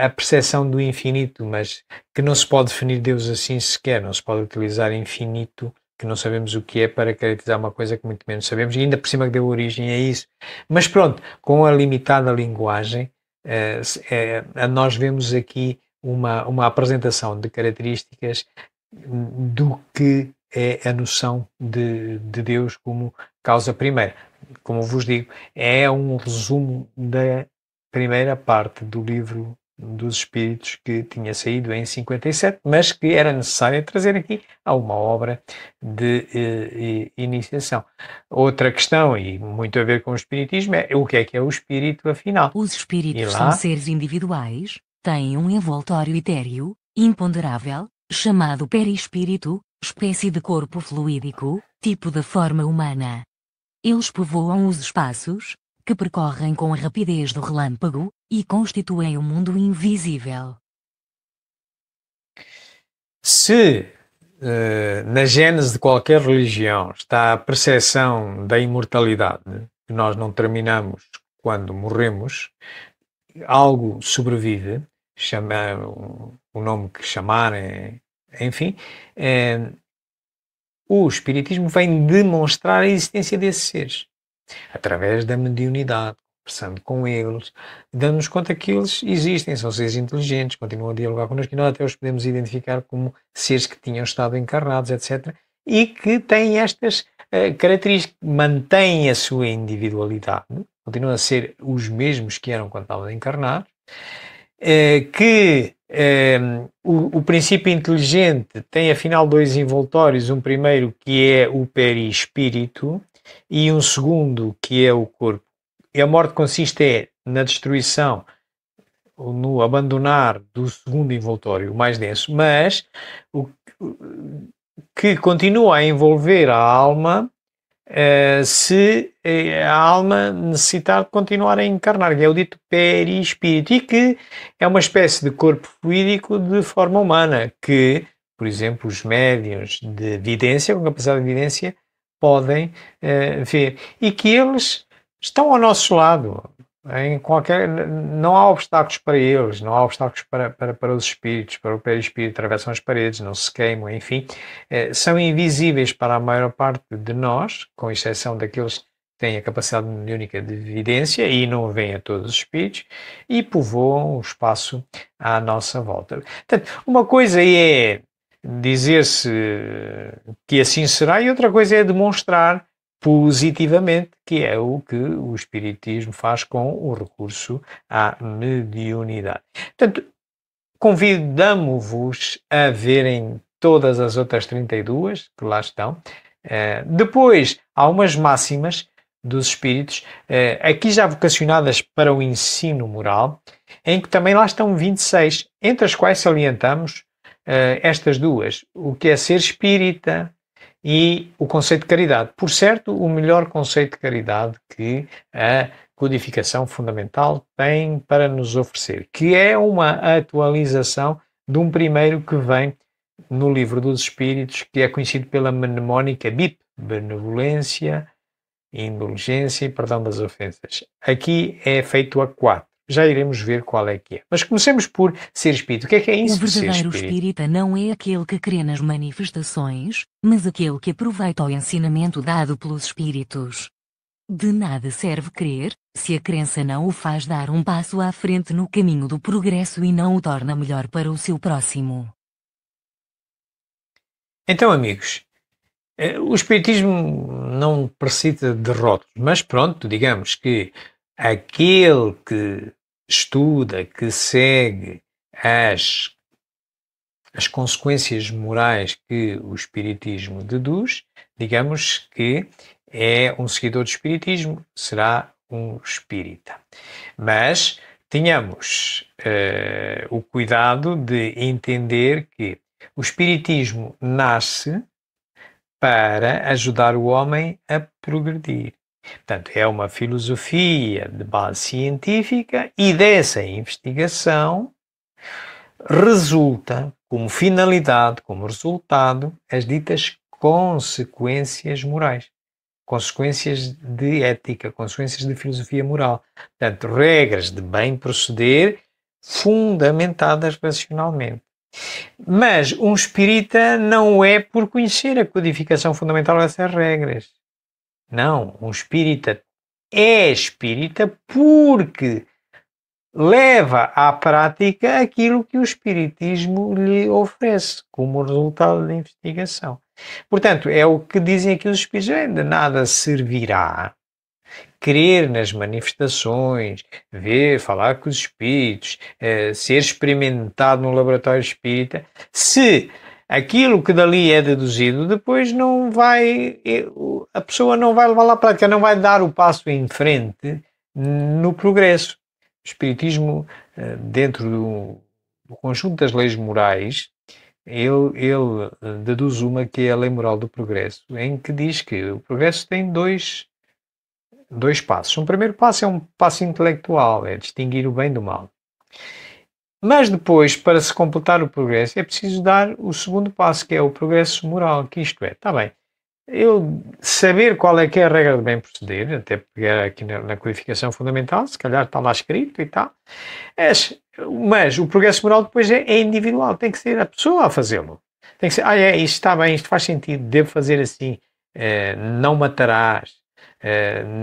a percepção do infinito, mas que não se pode definir Deus assim sequer, não se pode utilizar infinito, que não sabemos o que é, para caracterizar uma coisa que muito menos sabemos, e ainda por cima que deu origem a isso. Mas pronto, com a limitada linguagem, nós vemos aqui uma apresentação de características do que é a noção de Deus como causa primeira. Como vos digo, é um resumo da primeira parte do livro dos espíritos que tinha saído em 57, mas que era necessário trazer aqui a uma obra de iniciação. Outra questão, e muito a ver com o espiritismo, é o que é o espírito, afinal. Os E espíritos lá, são seres individuais, têm um envoltório etéreo, imponderável, chamado perispírito, espécie de corpo fluídico, tipo da forma humana. Eles povoam os espaços, que percorrem com a rapidez do relâmpago, e constituem o mundo invisível. se na gênese de qualquer religião está a percepção da imortalidade, que nós não terminamos quando morremos, algo sobrevive, chama o nome que chamarem, enfim, o Espiritismo vem demonstrar a existência desses seres, através da mediunidade, conversando com eles, dando-nos conta que eles existem, são seres inteligentes, continuam a dialogar connosco e nós até os podemos identificar como seres que tinham estado encarnados, etc. E que têm estas características, mantêm a sua individualidade, continuam a ser os mesmos que eram quando estavam encarnados, que o princípio inteligente tem afinal dois envoltórios, um primeiro que é o perispírito e um segundo que é o corpo. E a morte consiste na destruição, no abandonar do segundo envoltório, o mais denso, mas o que continua a envolver a alma se a alma necessitar de continuar a encarnar, que é o dito perispírito, e que é uma espécie de corpo fluídico de forma humana, que, por exemplo, os médiuns de vidência, com capacidade de vidência, podem ver, e que eles estão ao nosso lado. Não há obstáculos para eles, não há obstáculos para os espíritos, para o perispírito, atravessam as paredes, não se queimam, enfim, são invisíveis para a maior parte de nós, com exceção daqueles que têm a capacidade mediúnica de evidência e não veem a todos os espíritos, e povoam o espaço à nossa volta. Portanto, uma coisa é dizer-se que assim será e outra coisa é demonstrar positivamente, que é o que o Espiritismo faz com o recurso à mediunidade. Portanto, convidamo-vos a verem todas as outras 32 que lá estão. Depois, há umas máximas dos Espíritos, aqui já vocacionadas para o ensino moral, em que também lá estão 26, entre as quais salientamos estas duas, o que é ser espírita, e o conceito de caridade. Por certo, o melhor conceito de caridade que a codificação fundamental tem para nos oferecer, que é uma atualização de um primeiro que vem no Livro dos Espíritos, que é conhecido pela mnemónica BIP, benevolência, indulgência e perdão das ofensas. Aqui é feito a 4. Já iremos ver qual é que é. Mas comecemos por ser espírito. O que é isso O de ser verdadeiro espírito? espírita não é aquele que crê nas manifestações, mas aquele que aproveita o ensinamento dado pelos espíritos. De nada serve crer, se a crença não o faz dar um passo à frente no caminho do progresso e não o torna melhor para o seu próximo. Então, amigos, o Espiritismo não precisa de rótulos, mas pronto, digamos que aquele que estuda, que segue as consequências morais que o Espiritismo deduz, digamos que é um seguidor do Espiritismo, será um espírita. Mas tenhamos o cuidado de entender que o Espiritismo nasce para ajudar o homem a progredir. Portanto, é uma filosofia de base científica e dessa investigação resulta, como finalidade, como resultado, as ditas consequências morais, consequências de ética, consequências de filosofia moral. Portanto, regras de bem proceder fundamentadas racionalmente. Mas um espírita não é por conhecer a codificação fundamental dessas regras. Não, um espírita é espírita porque leva à prática aquilo que o espiritismo lhe oferece como resultado da investigação. Portanto, é o que dizem aqui os espíritos: de nada servirá crer nas manifestações, ver, falar com os espíritos, ser experimentado no laboratório espírita, se aquilo que dali é deduzido, depois não vai, a pessoa não vai levar à prática, não vai dar o passo em frente no progresso. O espiritismo, dentro do conjunto das leis morais, ele deduz uma que é a lei moral do progresso, em que diz que o progresso tem dois passos. Um primeiro passo é um passo intelectual, é distinguir o bem do mal. Mas depois, para se completar o progresso, é preciso dar o segundo passo, que é o progresso moral, que isto é, está bem, eu saber qual é que é a regra de bem proceder, até pegar aqui na codificação fundamental, se calhar está lá escrito e tal, mas o progresso moral depois é individual, tem que ser a pessoa a fazê-lo. Tem que ser, isto está bem, isto faz sentido, devo fazer assim, não matarás,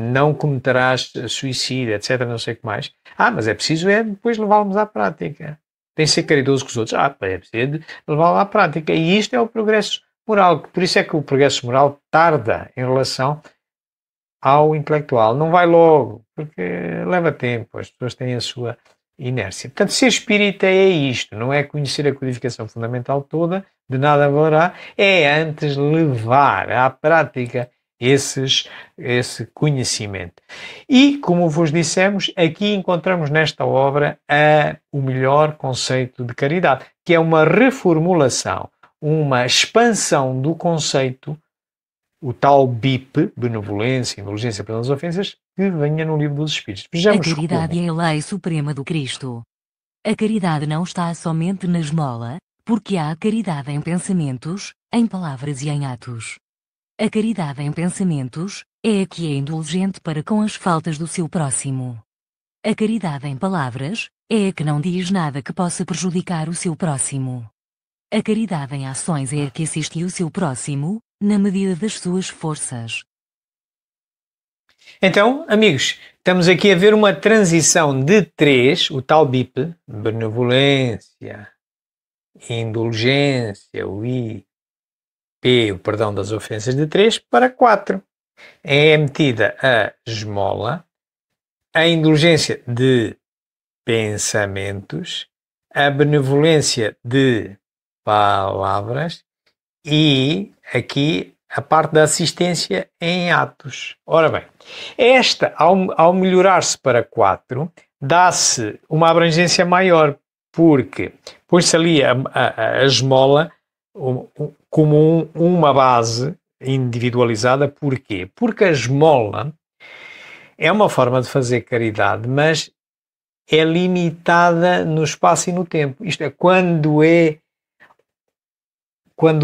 não cometerás suicídio, etc, não sei o que mais. Mas é preciso depois levá-los à prática. Tem que ser caridoso com os outros. É preciso levá-lo à prática. E isto é o progresso moral. Por isso é que o progresso moral tarda em relação ao intelectual. Não vai logo, porque leva tempo. As pessoas têm a sua inércia. Portanto, ser espírita é isto. Não é conhecer a codificação fundamental toda, de nada valerá. É antes levar à prática esse conhecimento. E, como vos dissemos, aqui encontramos nesta obra o melhor conceito de caridade, que é uma reformulação, uma expansão do conceito, o tal BIP, benevolência, indulgência pelas ofensas, que venha no Livro dos Espíritos. Vejamos a caridade é a lei suprema do Cristo. A caridade não está somente na esmola, porque há caridade em pensamentos, em palavras e em atos. A caridade em pensamentos é a que é indulgente para com as faltas do seu próximo. A caridade em palavras é a que não diz nada que possa prejudicar o seu próximo. A caridade em ações é a que assiste o seu próximo, na medida das suas forças. Então, amigos, estamos aqui a ver uma transição de 3, o tal BIP, benevolência, indulgência, o I, P, o perdão das ofensas, de 3 para 4. É metida a esmola, a indulgência de pensamentos, a benevolência de palavras e aqui a parte da assistência em atos. Ora bem, esta, ao melhorar-se para 4, dá-se uma abrangência maior, porque põe-se ali a esmola como uma base individualizada. Porquê? Porque a esmola é uma forma de fazer caridade, mas é limitada no espaço e no tempo. Isto é, quando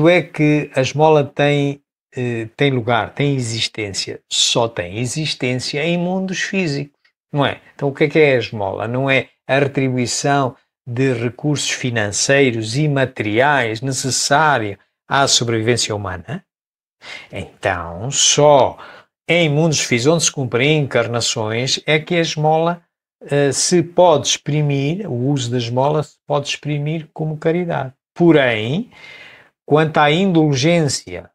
é que a esmola tem lugar, tem existência? Só tem existência em mundos físicos, não é? Então o que é a esmola? Não é a retribuição de recursos financeiros e materiais necessários à sobrevivência humana? Então, só em mundos físicos onde se cumprem encarnações é que a esmola se pode exprimir, o uso da esmola se pode exprimir como caridade. Porém, quanto à indulgência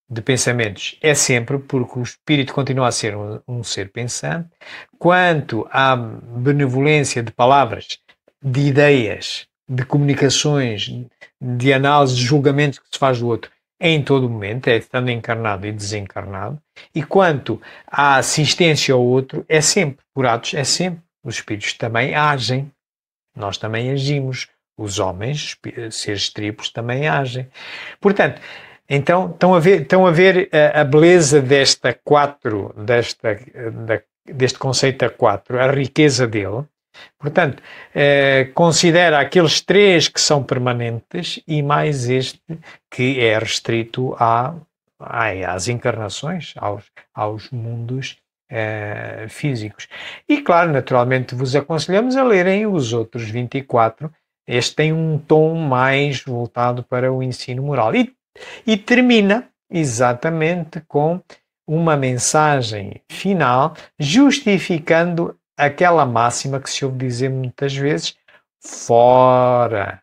de pensamentos, é sempre porque o espírito continua a ser um ser pensante. Quanto à benevolência de palavras, de ideias, de comunicações, de análise, de julgamento que se faz do outro, é em todo momento, é estando encarnado e desencarnado. E quanto à assistência ao outro, é sempre, por atos, é sempre. Os espíritos também agem, nós também agimos. Os homens, seres triplos, também agem. Portanto, então, estão a ver a beleza deste conceito a 4, a riqueza dele. Portanto, considera aqueles 3 que são permanentes e mais este que é restrito às encarnações, aos mundos físicos. E, claro, naturalmente vos aconselhamos a lerem os outros 24. Este tem um tom mais voltado para o ensino moral. E termina exatamente com uma mensagem final justificando aquela máxima que se ouve dizer muitas vezes: fora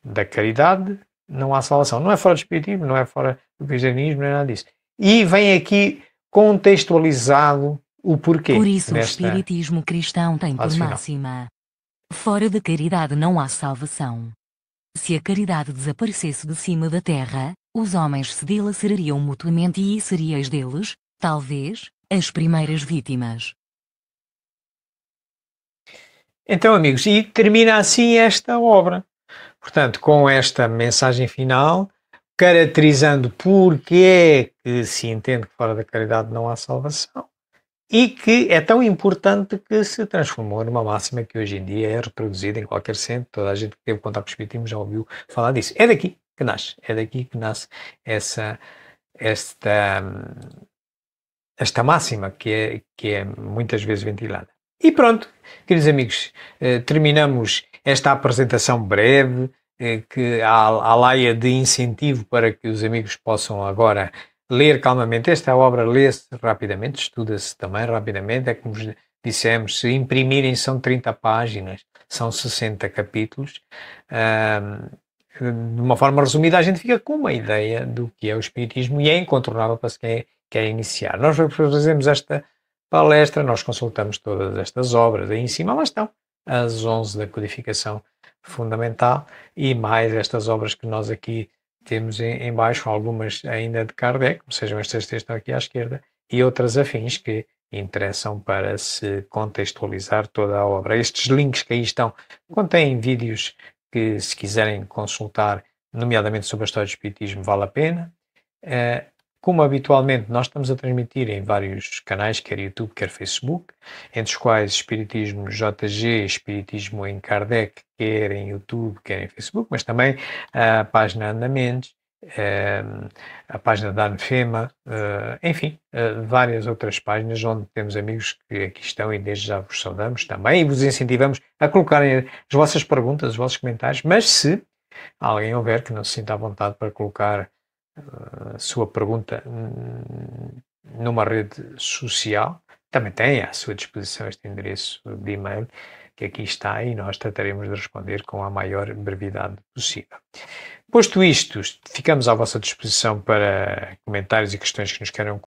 da caridade não há salvação. Não é fora do espiritismo, não é fora do cristianismo, não é nada disso. E vem aqui contextualizado o porquê. Por isso o nesta espiritismo cristão tem por fase final. máxima: fora da caridade não há salvação. Se a caridade desaparecesse de cima da terra, os homens se dilacerariam mutuamente e seríeis deles, talvez, as primeiras vítimas. Então, amigos, e termina assim esta obra. Portanto, com esta mensagem final, caracterizando porque é que se entende que fora da caridade não há salvação e que é tão importante que se transformou numa máxima que hoje em dia é reproduzida em qualquer centro. Toda a gente que teve contato com o espiritismo já ouviu falar disso. É daqui que nasce esta máxima que é muitas vezes ventilada. E pronto, queridos amigos, terminamos esta apresentação breve, que à laia de incentivo para que os amigos possam agora ler calmamente. Esta obra lê-se rapidamente, estuda-se também rapidamente, é como dissemos, se imprimirem são 30 páginas, são 60 capítulos. De uma forma resumida, a gente fica com uma ideia do que é o espiritismo e é incontornável para quem quer iniciar. Nós fazemos esta palestra, nós consultamos todas estas obras, aí em cima lá estão as 11 da codificação fundamental e mais estas obras que nós aqui temos em baixo, algumas ainda de Kardec, como sejam estas que estão aqui à esquerda, e outras afins que interessam para se contextualizar toda a obra. Estes links que aí estão contêm vídeos que, se quiserem consultar, nomeadamente sobre a história do espiritismo, vale a pena. Como habitualmente nós estamos a transmitir em vários canais, quer YouTube, quer Facebook, entre os quais Espiritismo JG, Espiritismo em Kardec, quer em YouTube, quer em Facebook, mas também a página Andamentos, a página da Anfema, enfim, várias outras páginas onde temos amigos que aqui estão e desde já vos saudamos também e vos incentivamos a colocarem as vossas perguntas, os vossos comentários, mas se alguém houver que não se sinta à vontade para colocar a sua pergunta numa rede social, também tem à sua disposição este endereço de e-mail que aqui está e nós trataremos de responder com a maior brevidade possível. Posto isto, ficamos à vossa disposição para comentários e questões que nos queiram